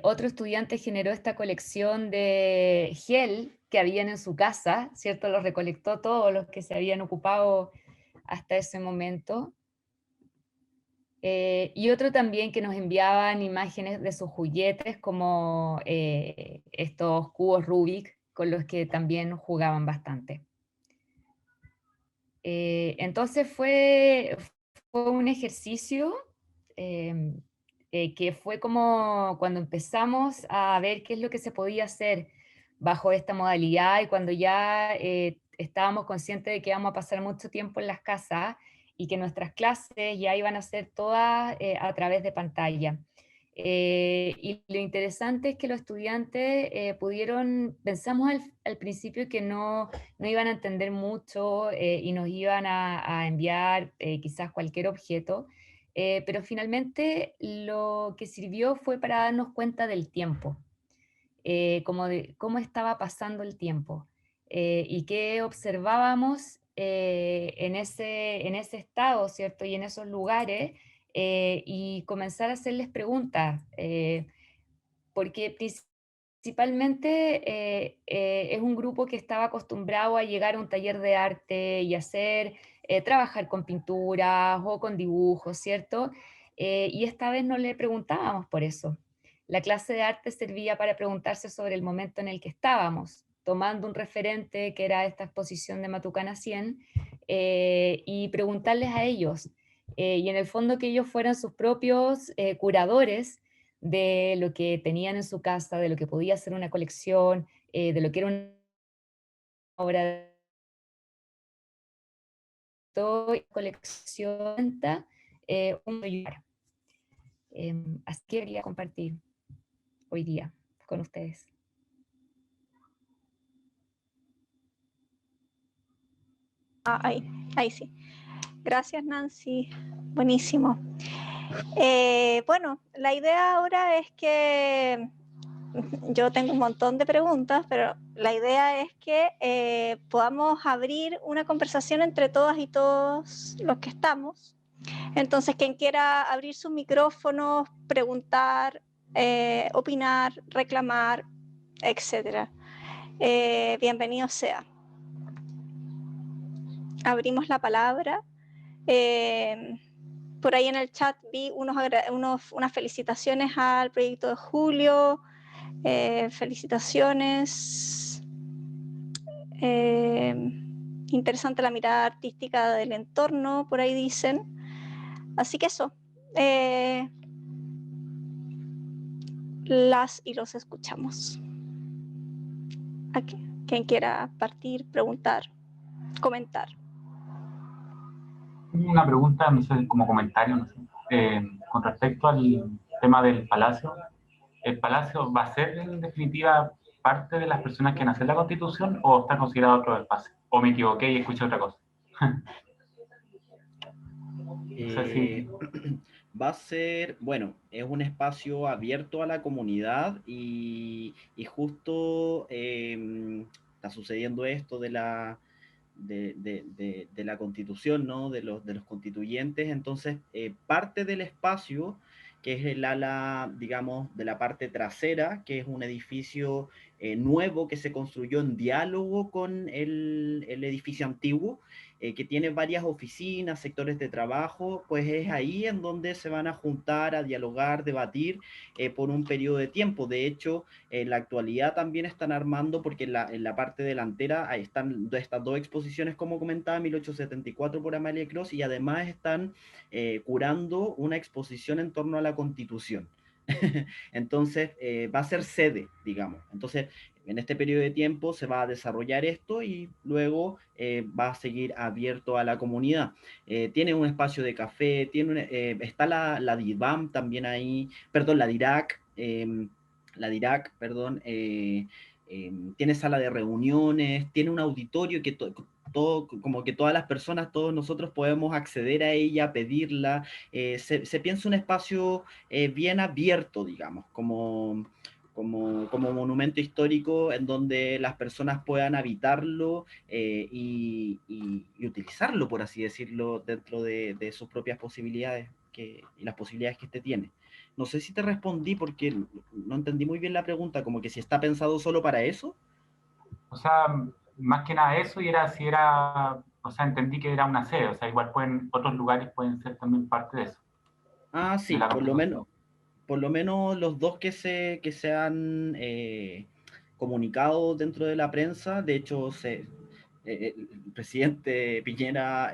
Otro estudiante generó esta colección de gel que habían en su casa, ¿cierto? Los recolectó todos los que se habían ocupado hasta ese momento. Y otro también que nos enviaban imágenes de sus juguetes como estos cubos Rubik con los que también jugaban bastante. Entonces fue un ejercicio que fue como cuando empezamos a ver qué es lo que se podía hacer bajo esta modalidad y cuando ya estábamos conscientes de que íbamos a pasar mucho tiempo en las casas y que nuestras clases ya iban a ser todas a través de pantalla. Y lo interesante es que los estudiantes pensamos al principio que no iban a entender mucho y nos iban a enviar quizás cualquier objeto, pero finalmente lo que sirvió fue para darnos cuenta del tiempo, como de cómo estaba pasando el tiempo y qué observábamos en ese estado, ¿cierto? Y en esos lugares, y comenzar a hacerles preguntas, porque principalmente es un grupo que estaba acostumbrado a llegar a un taller de arte y trabajar con pinturas o con dibujos, ¿cierto? Y esta vez no le preguntábamos por eso. La clase de arte servía para preguntarse sobre el momento en el que estábamos, tomando un referente que era esta exposición de Matucana 100, y preguntarles a ellos. Y en el fondo que ellos fueran sus propios curadores de lo que tenían en su casa, de lo que podía ser una colección, de lo que era una obra de colección, un lugar. Así que quería compartir hoy día con ustedes. Ahí sí. Gracias, Nancy. Buenísimo. Bueno, la idea ahora es que yo tengo un montón de preguntas, pero la idea es que podamos abrir una conversación entre todas y todos los que estamos. Entonces, quien quiera abrir sus micrófonos, preguntar, opinar, reclamar, etcétera. Bienvenido sea. Abrimos la palabra. Por ahí en el chat vi unas felicitaciones al proyecto de Julio. Felicitaciones. Interesante la mirada artística del entorno, por ahí dicen. Así que eso. Las y los escuchamos. Aquí. Quien quiera partir, preguntar, comentar. Una pregunta, no sé, como comentario, no sé, con respecto al tema del palacio. ¿El palacio va a ser en definitiva parte de las personas que nacen la Constitución o está considerado otro espacio? ¿O me equivoqué y escuché otra cosa? No sé si... Va a ser, bueno, es un espacio abierto a la comunidad y justo está sucediendo esto de la Constitución, ¿no? De los constituyentes. Entonces, parte del espacio, que es el ala, digamos, de la parte trasera, que es un edificio nuevo que se construyó en diálogo con el edificio antiguo, que tiene varias oficinas, sectores de trabajo, pues es ahí en donde se van a juntar, a dialogar, debatir por un periodo de tiempo. De hecho, en la actualidad también están armando, porque en la parte delantera ahí están estas dos exposiciones, como comentaba, 1874 por Amalia Cross, y además están curando una exposición en torno a la Constitución. Entonces, va a ser sede, digamos. Entonces, en este periodo de tiempo se va a desarrollar esto y luego va a seguir abierto a la comunidad. Tiene un espacio de café, está la DIVAM también ahí, perdón, la DIRAC, perdón, tiene sala de reuniones, tiene un auditorio que como que todas las personas, todos nosotros podemos acceder a ella, pedirla. Se piensa un espacio bien abierto, digamos, como monumento histórico en donde las personas puedan habitarlo y utilizarlo, por así decirlo, dentro de sus propias posibilidades y las posibilidades que este tiene. No sé si te respondí porque no entendí muy bien la pregunta, como que si está pensado solo para eso. O sea, más que nada eso, y era si era, o sea, entendí que era una sede, o sea, igual otros lugares pueden ser también parte de eso. Ah, sí, por lo menos los dos que se han comunicado dentro de la prensa. De hecho, el presidente Piñera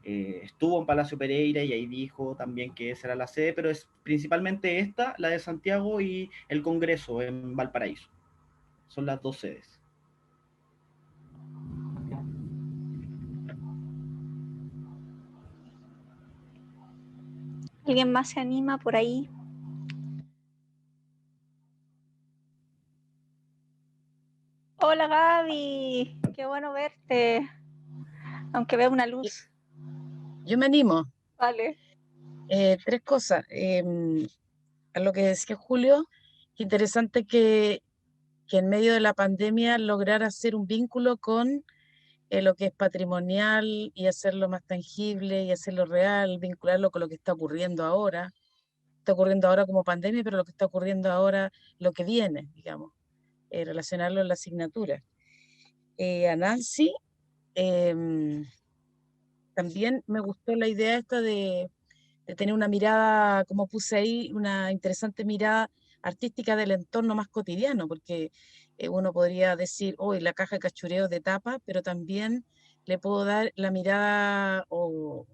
estuvo en Palacio Pereira y ahí dijo también que esa era la sede, pero es principalmente esta, la de Santiago, y el Congreso en Valparaíso. Son las dos sedes. ¿Alguien más se anima por ahí? Hola Gaby, qué bueno verte, aunque veo una luz. Yo me animo. Vale. Tres cosas. A lo que decía Julio, interesante que en medio de la pandemia lograr hacer un vínculo con lo que es patrimonial y hacerlo más tangible y hacerlo real, vincularlo con lo que está ocurriendo ahora. Está ocurriendo ahora como pandemia, pero lo que está ocurriendo ahora, lo que viene, digamos, relacionarlo en la asignatura. A Nancy, también me gustó la idea esta de tener una mirada, como puse ahí, una interesante mirada artística del entorno más cotidiano, porque uno podría decir, hoy la caja de cachureo de tapa, pero también le puedo dar la mirada o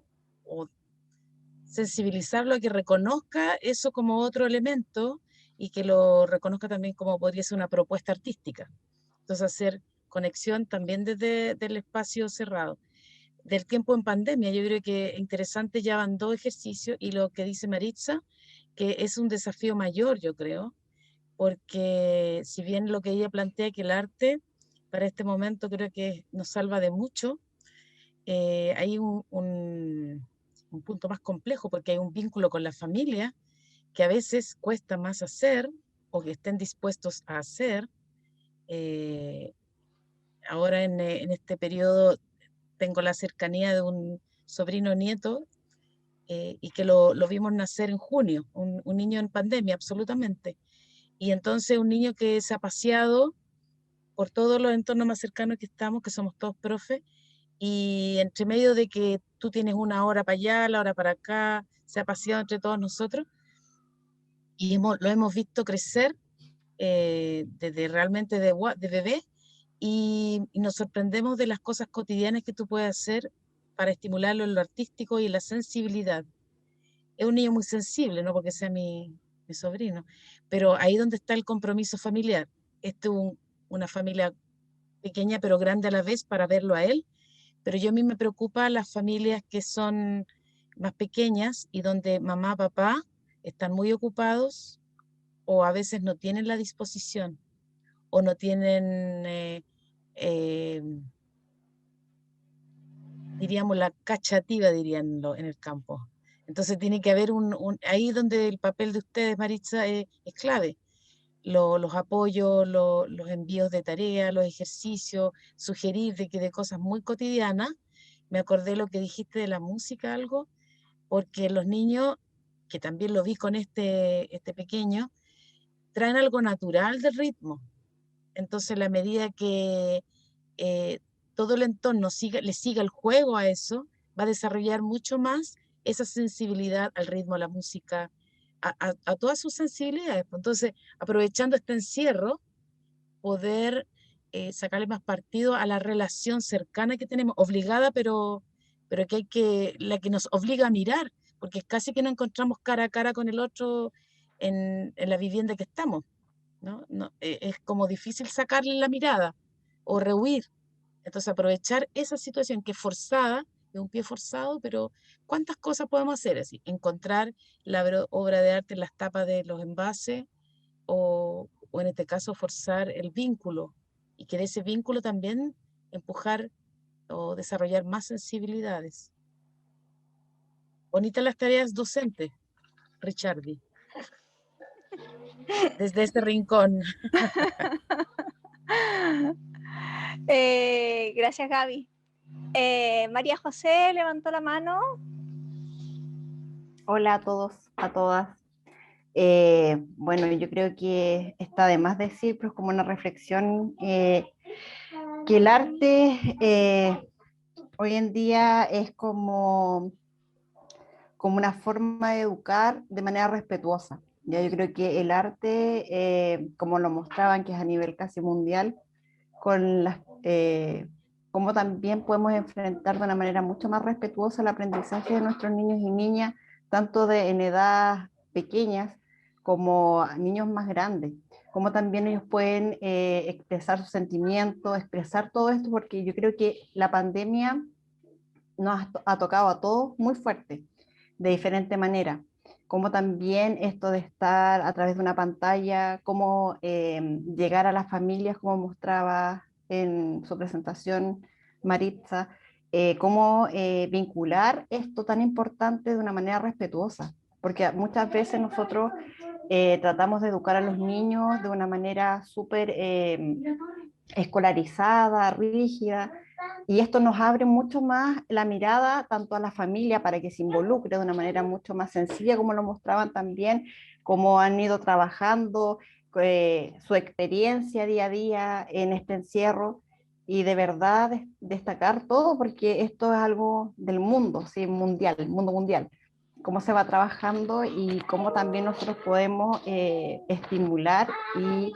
sensibilizarlo a que reconozca eso como otro elemento y que lo reconozca también como podría ser una propuesta artística. Entonces hacer conexión también desde el espacio cerrado. Del tiempo en pandemia, yo creo que interesante, ya van 2 ejercicios y lo que dice Maritza, que es un desafío mayor, yo creo, porque si bien lo que ella plantea que el arte para este momento creo que nos salva de mucho, hay un punto más complejo porque hay un vínculo con la familia que a veces cuesta más hacer o que estén dispuestos a hacer. Ahora en este periodo tengo la cercanía de un sobrino nieto y que lo vimos nacer en junio, un niño en pandemia, absolutamente. Y entonces un niño que se ha paseado por todos los entornos más cercanos que estamos, que somos todos profes, y entre medio de que tú tienes una hora para allá, la hora para acá, se ha paseado entre todos nosotros y lo hemos visto crecer desde realmente de bebé y nos sorprendemos de las cosas cotidianas que tú puedes hacer para estimularlo en lo artístico y en la sensibilidad. Es un niño muy sensible, no porque sea mi sobrino, pero ahí donde está el compromiso familiar. Este es una familia pequeña pero grande a la vez para verlo a él, pero yo a mí me preocupa las familias que son más pequeñas y donde mamá, papá están muy ocupados o a veces no tienen la disposición o no tienen, diríamos, la cachativa, dirían en el campo. Entonces tiene que haber ahí donde el papel de ustedes, Maritza, es clave. Los apoyos, los envíos de tareas, los ejercicios, sugerir de cosas muy cotidianas. Me acordé lo que dijiste de la música, algo, porque los niños, que también lo vi con este pequeño, traen algo natural del ritmo. Entonces, la medida que todo el entorno le siga el juego a eso, va a desarrollar mucho más esa sensibilidad al ritmo, a la música, a todas sus sensibilidades. Entonces, aprovechando este encierro, poder sacarle más partido a la relación cercana que tenemos, obligada, pero la que nos obliga a mirar, porque es casi que no encontramos cara a cara con el otro en la vivienda que estamos, ¿no? Es como difícil sacarle la mirada o rehuir. Entonces aprovechar esa situación que es forzada, es un pie forzado, pero ¿cuántas cosas podemos hacer así? Encontrar la obra de arte en las tapas de los envases o en este caso forzar el vínculo y que de ese vínculo también empujar o desarrollar más sensibilidades. Bonitas las tareas docentes, Richardi. Desde este rincón. Gracias, Gaby. María José levantó la mano. Hola a todos, a todas. Bueno, yo creo que está de más decir, pero es como una reflexión, que el arte hoy en día es como una forma de educar de manera respetuosa. Ya yo creo que el arte, como lo mostraban, que es a nivel casi mundial, como también podemos enfrentar de una manera mucho más respetuosa el aprendizaje de nuestros niños y niñas, tanto en edad pequeñas como niños más grandes, como también ellos pueden expresar sus sentimientos, expresar todo esto, porque yo creo que la pandemia nos ha tocado a todos muy fuerte, de diferente manera, como también esto de estar a través de una pantalla, cómo llegar a las familias, como mostraba en su presentación Maritza, cómo vincular esto tan importante de una manera respetuosa, porque muchas veces nosotros tratamos de educar a los niños de una manera súper escolarizada, rígida, Y esto nos abre mucho más la mirada tanto a la familia para que se involucre de una manera mucho más sencilla, como lo mostraban también, cómo han ido trabajando, su experiencia día a día en este encierro, y de verdad destacar todo porque esto es algo del mundo, ¿sí? Mundial, el mundo mundial, cómo se va trabajando y cómo también nosotros podemos estimular y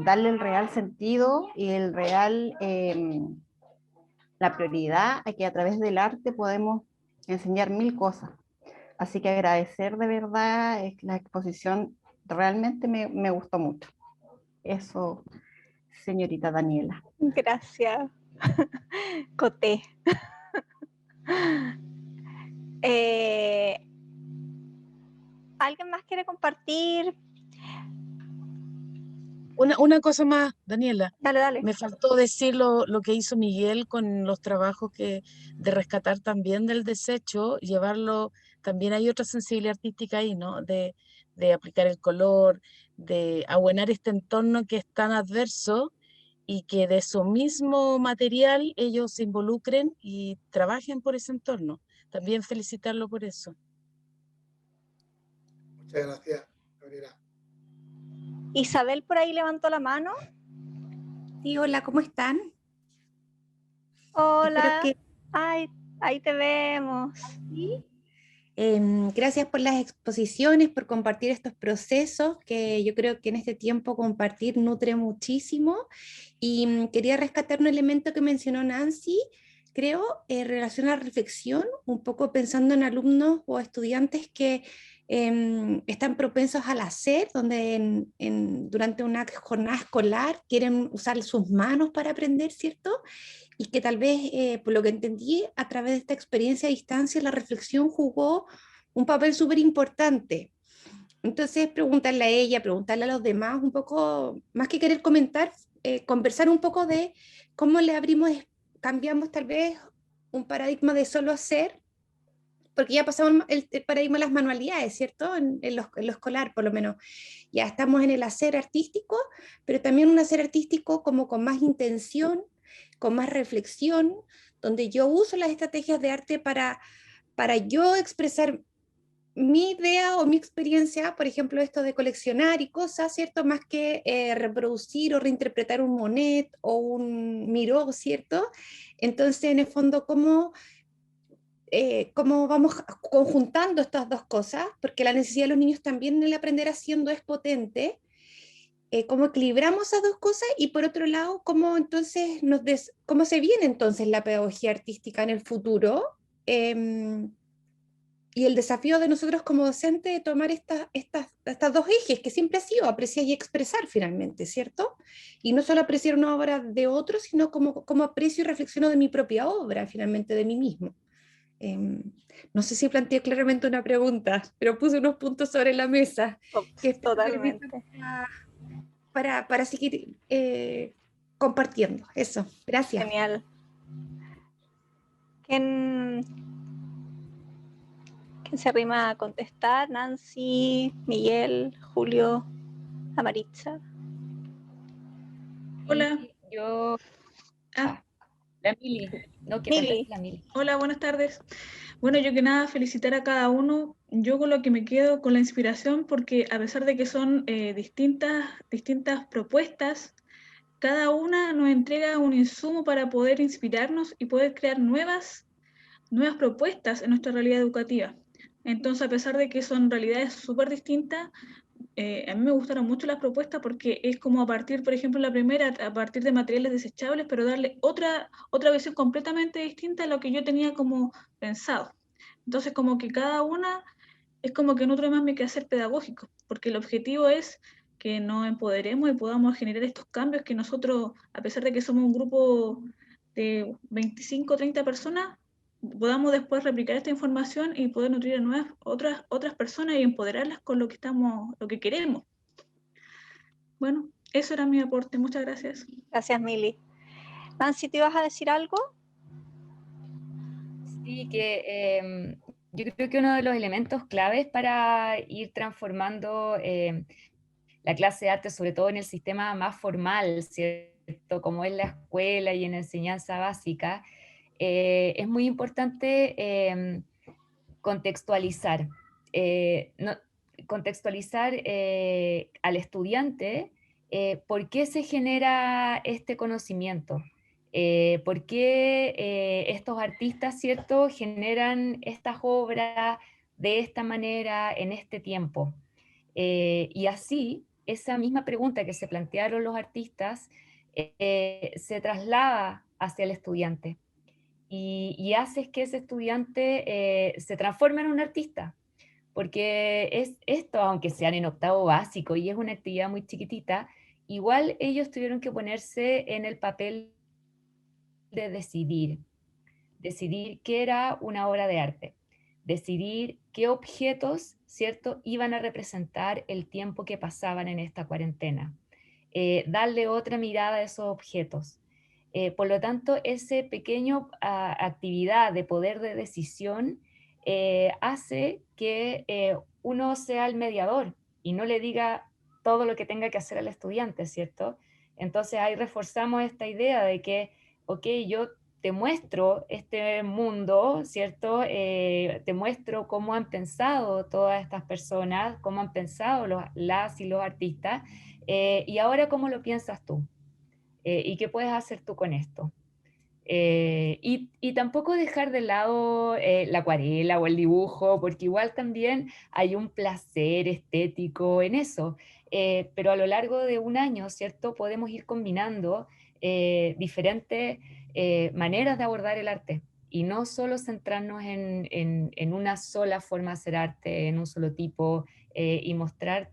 darle el real sentido y el real, la prioridad a que a través del arte podemos enseñar mil cosas. Así que agradecer de verdad, la exposición realmente me gustó mucho. Eso, señorita Daniela. Gracias, Coté. ¿Alguien más quiere compartir? Una cosa más, Daniela. Dale, dale. Me faltó decir lo que hizo Miguel con los trabajos de rescatar también del desecho, llevarlo, también hay otra sensibilidad artística ahí, ¿no? De aplicar el color, de abuenar este entorno que es tan adverso y que de su mismo material ellos se involucren y trabajen por ese entorno. También felicitarlo por eso. Muchas gracias, Gabriela. Isabel por ahí levantó la mano. Sí, hola, ¿cómo están? Hola. Espero que... Ay, ahí te vemos. ¿Sí? Gracias por las exposiciones, por compartir estos procesos, que yo creo que en este tiempo compartir nutre muchísimo. Y quería rescatar un elemento que mencionó Nancy, creo, en relación a la reflexión, un poco pensando en alumnos o estudiantes que están propensos al hacer, donde durante una jornada escolar quieren usar sus manos para aprender, ¿cierto? Y que tal vez, por lo que entendí, a través de esta experiencia a distancia, la reflexión jugó un papel súper importante. Entonces, preguntarle a ella, preguntarle a los demás, un poco, más que querer comentar, conversar un poco de cómo le cambiamos tal vez un paradigma de solo hacer, porque ya pasamos el paradigma de las manualidades, ¿cierto? En lo escolar, por lo menos. Ya estamos en el hacer artístico, pero también un hacer artístico como con más intención, con más reflexión, donde yo uso las estrategias de arte para yo expresar mi idea o mi experiencia, por ejemplo, esto de coleccionar y cosas, ¿cierto? Más que reproducir o reinterpretar un Monet o un Miró, ¿cierto? Entonces, en el fondo, ¿cómo vamos conjuntando estas dos cosas? Porque la necesidad de los niños también en el aprender haciendo es potente. Cómo equilibramos esas dos cosas y por otro lado, cómo entonces cómo se viene entonces la pedagogía artística en el futuro, y el desafío de nosotros como docentes de tomar estas dos ejes que siempre ha sido apreciar y expresar finalmente, ¿cierto? Y no solo apreciar una obra de otro, sino como aprecio y reflexiono de mi propia obra, finalmente de mí mismo. No sé si planteé claramente una pregunta, pero puse unos puntos sobre la mesa que Totalmente. Para seguir compartiendo eso. Gracias. Genial. ¿Quién se arrima a contestar? Nancy, Miguel, Julio, Amaritza. Hola. Yo... la Mili. No, que Mili. la Mili. Hola, buenas tardes. Bueno, yo que nada, felicitar a cada uno. Yo con lo que me quedo con la inspiración, porque a pesar de que son distintas propuestas, cada una nos entrega un insumo para poder inspirarnos y poder crear nuevas propuestas en nuestra realidad educativa. Entonces, a pesar de que son realidades súper distintas, a mí me gustaron mucho las propuestas porque es como a partir, por ejemplo, la primera, a partir de materiales desechables, pero darle otra visión completamente distinta a lo que yo tenía como pensado. Entonces, como que cada una es como que nutre más mi quehacer pedagógico, porque el objetivo es que nos empoderemos y podamos generar estos cambios que nosotros, a pesar de que somos un grupo de 25 o 30 personas, podamos después replicar esta información y poder nutrir a otras personas y empoderarlas con lo que queremos. Bueno, eso era mi aporte. Muchas gracias. Gracias, Mili. Nancy, ¿te ibas a decir algo? Sí, que yo creo que uno de los elementos claves para ir transformando la clase de arte, sobre todo en el sistema más formal, ¿cierto? contexto, como es la escuela y en enseñanza básica, es muy importante contextualizar. Contextualizar al estudiante por qué se genera este conocimiento, por qué estos artistas, ¿cierto?, generan estas obras de esta manera en este tiempo. Y así, esa misma pregunta que se plantearon los artistas se traslada hacia el estudiante y hace que ese estudiante se transforme en un artista. Porque es esto, aunque sean en octavo básico y es una actividad muy chiquitita, igual ellos tuvieron que ponerse en el papel de decidir qué era una obra de arte, decidir qué objetos, ¿cierto?, iban a representar el tiempo que pasaban en esta cuarentena, darle otra mirada a esos objetos. Por lo tanto, esa pequeña actividad de poder de decisión hace que uno sea el mediador y no le diga todo lo que tenga que hacer al estudiante, ¿cierto? Entonces ahí reforzamos esta idea de que, ok, yo te muestro este mundo, ¿cierto? Te muestro cómo han pensado todas estas personas, cómo han pensado las y los artistas, y ahora cómo lo piensas tú, y qué puedes hacer tú con esto. Y tampoco dejar de lado la acuarela o el dibujo, porque igual también hay un placer estético en eso, pero a lo largo de un año, ¿cierto?, podemos ir combinando diferentes maneras de abordar el arte y no solo centrarnos en una sola forma de hacer arte, en un solo tipo, y mostrar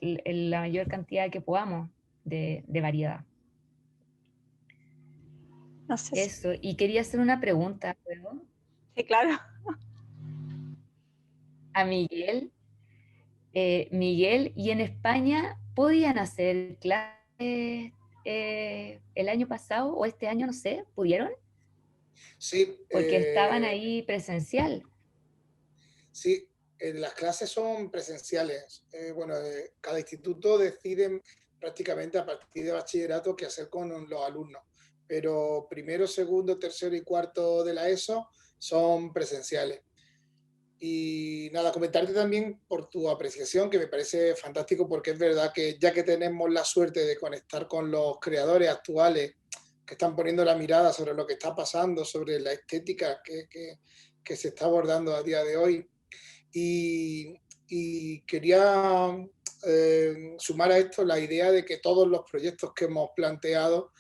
la mayor cantidad que podamos de variedad. No sé si... Eso, y quería hacer una pregunta luego Sí, claro. a Miguel. Miguel, ¿y en España podían hacer clases el año pasado o este año, no sé, pudieron? Sí, Porque estaban ahí presencial. sí, las clases son presenciales. Bueno, cada instituto decide prácticamente a partir de bachillerato qué hacer con los alumnos, pero primero, segundo, tercero y cuarto de la ESO son presenciales. Y nada, comentarte también por tu apreciación, que me parece fantástico, porque es verdad que ya que tenemos la suerte de conectar con los creadores actuales que están poniendo la mirada sobre lo que está pasando, sobre la estética que se está abordando a día de hoy, y quería sumar a esto la idea de que todos los proyectos que hemos planteado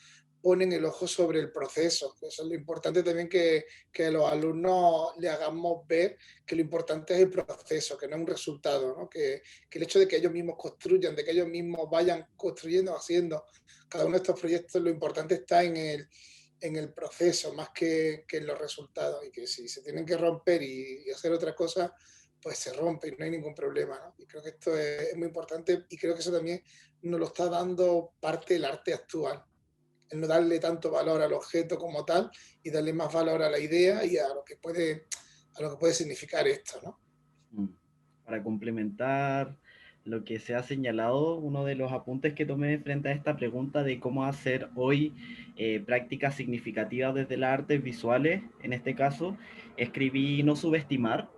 ponen el ojo sobre el proceso. Eso es lo importante también, que a los alumnos le hagamos ver que lo importante es el proceso, que no es un resultado, ¿no? Que el hecho de que ellos mismos construyan, de que ellos mismos vayan construyendo, haciendo cada uno de estos proyectos, lo importante está en el proceso más que en los resultados, y que si se tienen que romper y hacer otra cosa, pues se rompe y no hay ningún problema, ¿no? Y creo que esto es muy importante, y creo que eso también nos lo está dando parte del arte actual, el no darle tanto valor al objeto como tal y darle más valor a la idea y a lo que puede significar esto, ¿no? Para complementar lo que se ha señalado, uno de los apuntes que tomé frente a esta pregunta de cómo hacer hoy prácticas significativas desde las artes visuales, en este caso, escribí no subestimar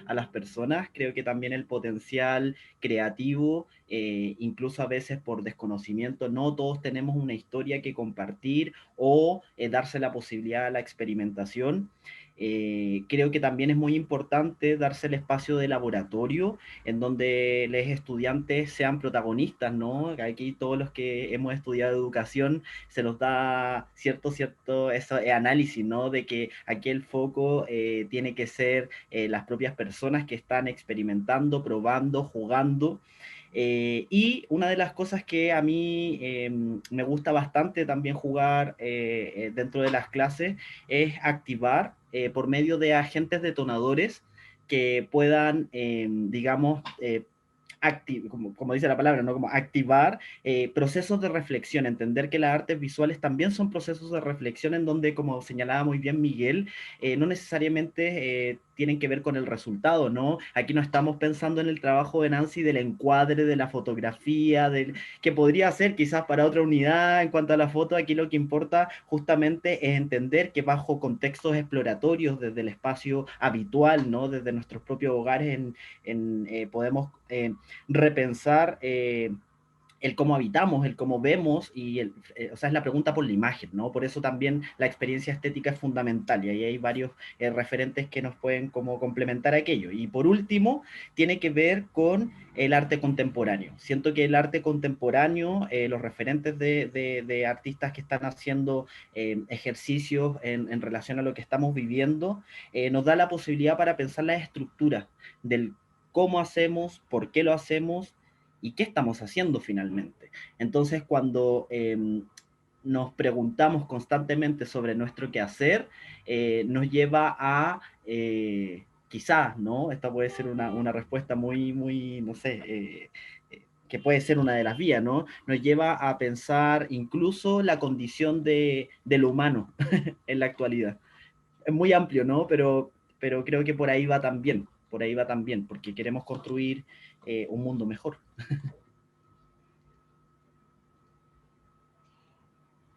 a las personas. Creo que también el potencial creativo, incluso a veces por desconocimiento, no todos tenemos una historia que compartir o darse la posibilidad a la experimentación. Creo que también es muy importante darse el espacio de laboratorio en donde los estudiantes sean protagonistas, ¿no? Aquí todos los que hemos estudiado educación se nos da cierto eso, análisis, ¿no? De que aquí el foco tiene que ser las propias personas que están experimentando, probando, jugando. Y una de las cosas que a mí me gusta bastante también jugar dentro de las clases es activar por medio de agentes detonadores que puedan, digamos, como dice la palabra, ¿no? Como activar procesos de reflexión, entender que las artes visuales también son procesos de reflexión en donde, como señalaba muy bien Miguel, no necesariamente tienen que ver con el resultado, ¿no? Aquí no estamos pensando en el trabajo de Nancy del encuadre, de la fotografía, que podría ser quizás para otra unidad en cuanto a la foto. Aquí lo que importa justamente es entender que bajo contextos exploratorios desde el espacio habitual, ¿no? Desde nuestros propios hogares podemos repensar el cómo habitamos, el cómo vemos, o sea, es la pregunta por la imagen, ¿no? Por eso también la experiencia estética es fundamental, y ahí hay varios referentes que nos pueden como complementar aquello. Y por último, tiene que ver con el arte contemporáneo. Siento que el arte contemporáneo, los referentes de artistas que están haciendo ejercicios en relación a lo que estamos viviendo, nos da la posibilidad para pensar las estructuras del cómo hacemos, por qué lo hacemos y qué estamos haciendo finalmente. Entonces, cuando nos preguntamos constantemente sobre nuestro quehacer, nos lleva a, quizás, ¿no? Esta puede ser una respuesta muy, no sé, que puede ser una de las vías, ¿no? Nos lleva a pensar incluso la condición del humano en la actualidad. Es muy amplio, ¿no? Pero creo que por ahí va también, porque queremos construir un mundo mejor.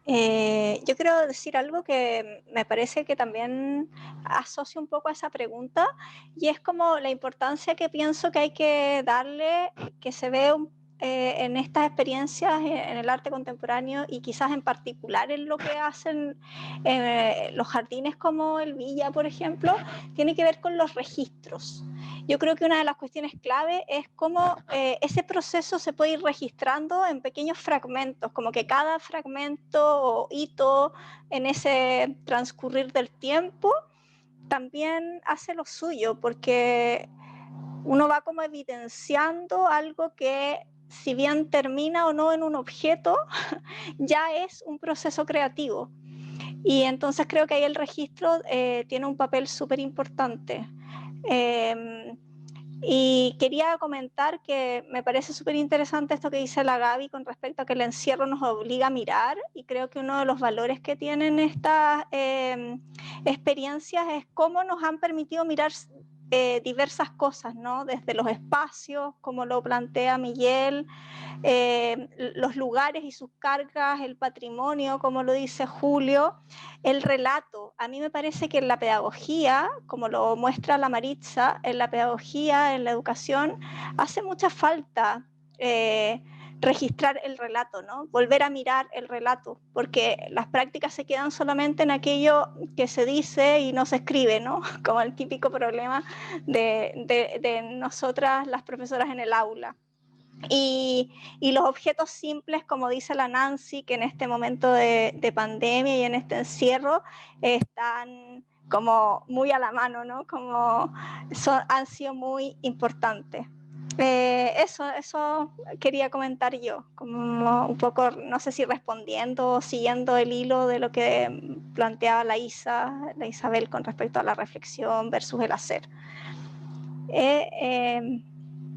Yo quiero decir algo que me parece que también asocia un poco a esa pregunta, y es como la importancia que pienso que hay que darle, que se ve en estas experiencias en el arte contemporáneo, y quizás en particular en lo que hacen los jardines como el Villa, por ejemplo, tiene que ver con los registros. Yo creo que una de las cuestiones clave es cómo ese proceso se puede ir registrando en pequeños fragmentos, como que cada fragmento o hito en ese transcurrir del tiempo también hace lo suyo, porque uno va como evidenciando algo que, si bien termina o no en un objeto, ya es un proceso creativo. Y entonces creo que ahí el registro tiene un papel súper importante. Y quería comentar que me parece súper interesante esto que dice la Gaby con respecto a que el encierro nos obliga a mirar, y creo que uno de los valores que tienen estas experiencias es cómo nos han permitido mirar diversas cosas, ¿no? Desde los espacios, como lo plantea Miguel, los lugares y sus cargas, el patrimonio, como lo dice Julio, el relato. A mí me parece que en la pedagogía, como lo muestra la Maritza, en la pedagogía, en la educación, hace mucha falta registrar el relato, ¿no? Volver a mirar el relato, porque las prácticas se quedan solamente en aquello que se dice y no se escribe, ¿no? Como el típico problema de nosotras, las profesoras en el aula. Y los objetos simples, como dice la Nancy, que en este momento de pandemia y en este encierro están como muy a la mano, ¿no? Como han sido muy importantes. Eso quería comentar yo, como un poco, no sé si respondiendo o siguiendo el hilo de lo que planteaba la Isabel con respecto a la reflexión versus el hacer.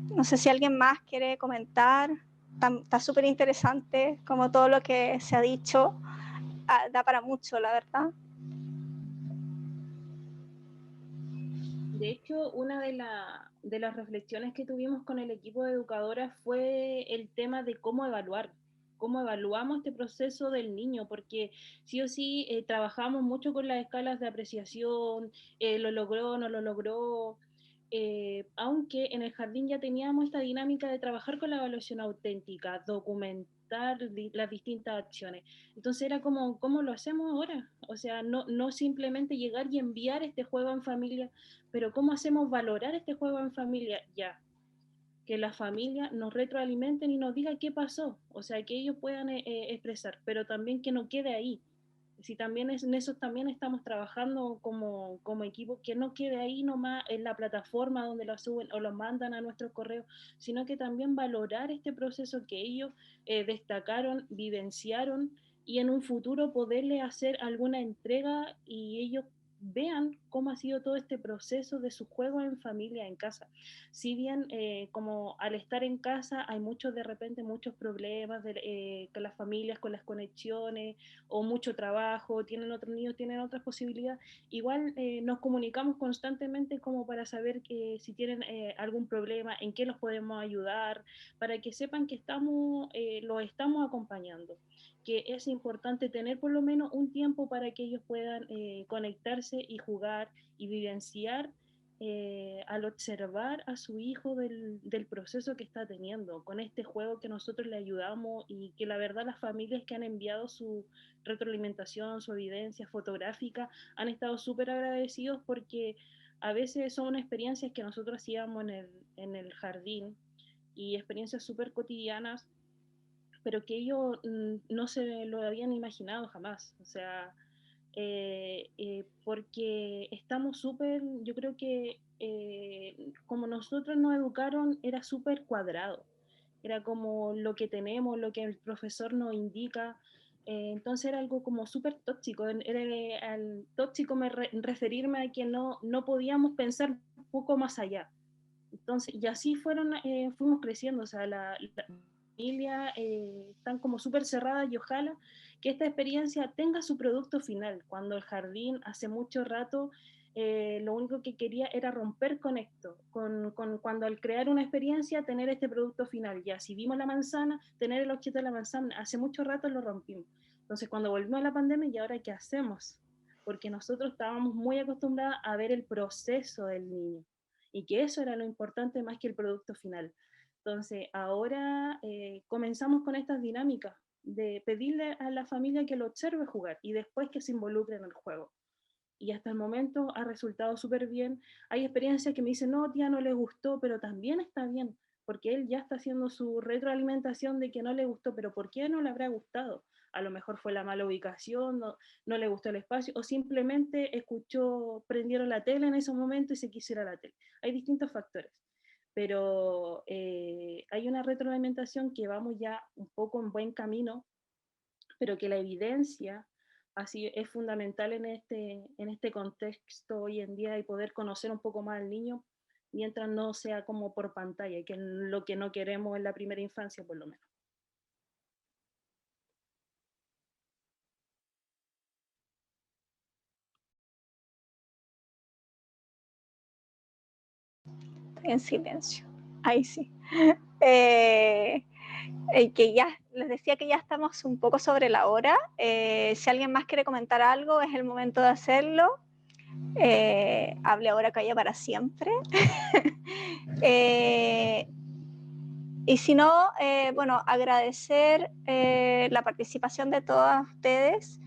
No sé si alguien más quiere comentar. Está súper interesante, como todo lo que se ha dicho. Da para mucho, la verdad. De hecho, una de las reflexiones que tuvimos con el equipo de educadoras fue el tema de cómo evaluamos este proceso del niño, porque sí o sí trabajamos mucho con las escalas de apreciación, lo logró, no lo logró, aunque en el jardín ya teníamos esta dinámica de trabajar con la evaluación auténtica, documentar las distintas acciones. Entonces era como, ¿cómo lo hacemos ahora? O sea, no simplemente llegar y enviar este juego en familia, pero ¿cómo hacemos valorar este juego en familia? Ya, que la familia nos retroalimenten y nos diga qué pasó, o sea, que ellos puedan expresar, pero también que no quede ahí. Si también en eso también estamos trabajando como equipo, que no quede ahí nomás en la plataforma donde lo suben o lo mandan a nuestros correos, sino que también valorar este proceso que ellos destacaron, vivenciaron, y en un futuro poderle hacer alguna entrega y ellos vean cómo ha sido todo este proceso de su juego en familia, en casa. Si bien como al estar en casa hay de repente muchos problemas con las familias, con las conexiones, o mucho trabajo, tienen otros niños, tienen otras posibilidades, igual nos comunicamos constantemente como para saber si tienen algún problema, en qué los podemos ayudar, para que sepan que los estamos acompañando, que es importante tener por lo menos un tiempo para que ellos puedan conectarse y jugar y vivenciar al observar a su hijo del proceso que está teniendo, con este juego que nosotros le ayudamos, y que la verdad las familias que han enviado su retroalimentación, su evidencia fotográfica, han estado súper agradecidos, porque a veces son experiencias que nosotros hacíamos en el jardín, y experiencias súper cotidianas, pero que ellos no se lo habían imaginado jamás. O sea, porque estamos súper, yo creo que como nosotros nos educaron, era súper cuadrado. Era como lo que tenemos, lo que el profesor nos indica. Entonces era algo como súper tóxico. Al tóxico referirme a que no podíamos pensar un poco más allá. Entonces, y así fuimos creciendo. O sea, la familia están como súper cerradas, y ojalá que esta experiencia tenga su producto final. Cuando el jardín hace mucho rato lo único que quería era romper con esto, cuando al crear una experiencia tener este producto final. Ya si vimos la manzana, tener el objeto de la manzana, hace mucho rato lo rompimos. Entonces cuando volvimos a la pandemia, ¿y ahora qué hacemos? Porque nosotros estábamos muy acostumbrados a ver el proceso del niño, y que eso era lo importante más que el producto final. Entonces, ahora comenzamos con estas dinámicas de pedirle a la familia que lo observe jugar y después que se involucre en el juego. Y hasta el momento ha resultado súper bien. Hay experiencias que me dicen, no, tía, no le gustó, pero también está bien, porque él ya está haciendo su retroalimentación de que no le gustó, pero ¿por qué no le habrá gustado? A lo mejor fue la mala ubicación, no le gustó el espacio, o simplemente prendieron la tele en ese momento y se quiso ir a la tele. Hay distintos factores, pero hay una retroalimentación que vamos ya un poco en buen camino, pero que la evidencia así es fundamental en este contexto hoy en día, y poder conocer un poco más al niño mientras no sea como por pantalla, que es lo que no queremos en la primera infancia, por lo menos. En silencio. Ahí sí. Que ya les decía que ya estamos un poco sobre la hora. Si alguien más quiere comentar algo, es el momento de hacerlo. Hable ahora, calla para siempre. Y si no, bueno, agradecer la participación de todas ustedes.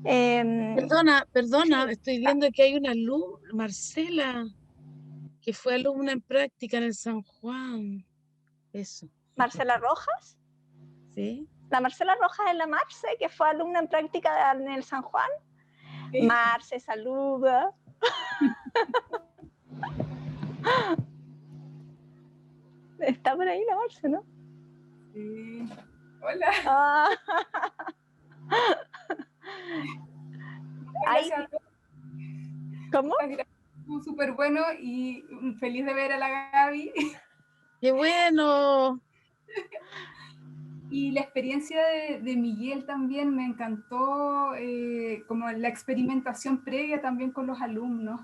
Perdona, sí. estoy viendo que hay una alumna, Marcela, que fue alumna en práctica en el San Juan. Eso. Marcela Rojas. ¿Sí? La Marcela Rojas es la Marce, que fue alumna en práctica en el San Juan. Sí. Marce, saluda. Está por ahí la Marce, ¿no? Sí. Hola. Ah. Gracias a todos. ¿Cómo? Súper bueno y feliz de ver a la Gaby. ¡Qué bueno! Y la experiencia de Miguel también me encantó, como la experimentación previa también con los alumnos.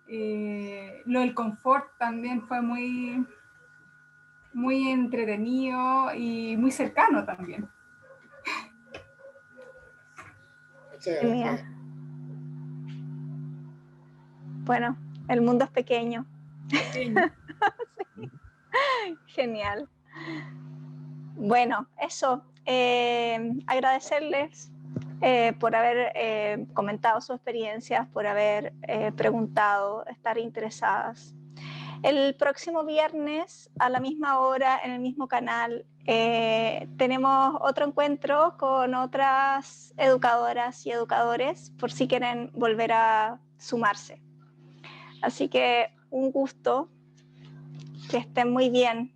Lo del confort también fue muy, muy entretenido y muy cercano también. Genial. Bueno, el mundo es pequeño. Sí. Genial. Bueno, eso. Agradecerles por haber comentado sus experiencias, por haber preguntado, estar interesadas. El próximo viernes a la misma hora en el mismo canal tenemos otro encuentro con otras educadoras y educadores por si quieren volver a sumarse. Así que un gusto, que estén muy bien.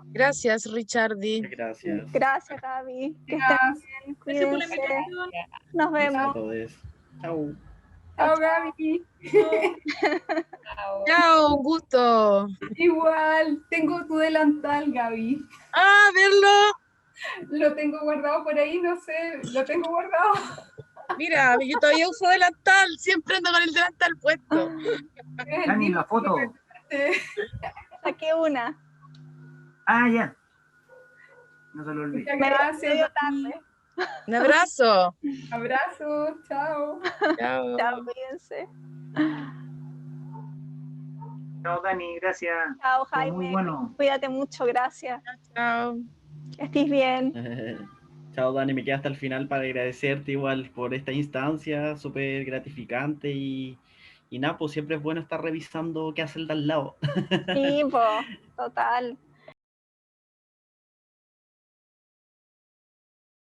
Gracias, Richardi. Gracias. Gracias, Gaby. Que estén bien. Cuídense. Nos vemos. Gracias a todos. Chao. Chao, Gaby. Chao, un gusto. Igual, tengo tu delantal, Gaby. Ah, verlo. Lo tengo guardado por ahí, no sé, lo tengo guardado. Mira, yo todavía uso delantal, siempre ando con el delantal puesto. Es el Dani, mismo la foto. que- Saqué una. Ah, ya. No se lo olvide. Muchas gracias. Medio Dani. tarde. Un abrazo. Abrazo, chao. Chao. Chao, cuídense. Chao, Dani, gracias. Chao, Fue Jaime. muy bueno. Cuídate mucho, gracias. Chao. Que estés bien. Chao, Dani, me queda hasta el final para agradecerte igual por esta instancia, súper gratificante y nada, pues siempre es bueno estar revisando qué hace el de al lado. Sí, pues, total.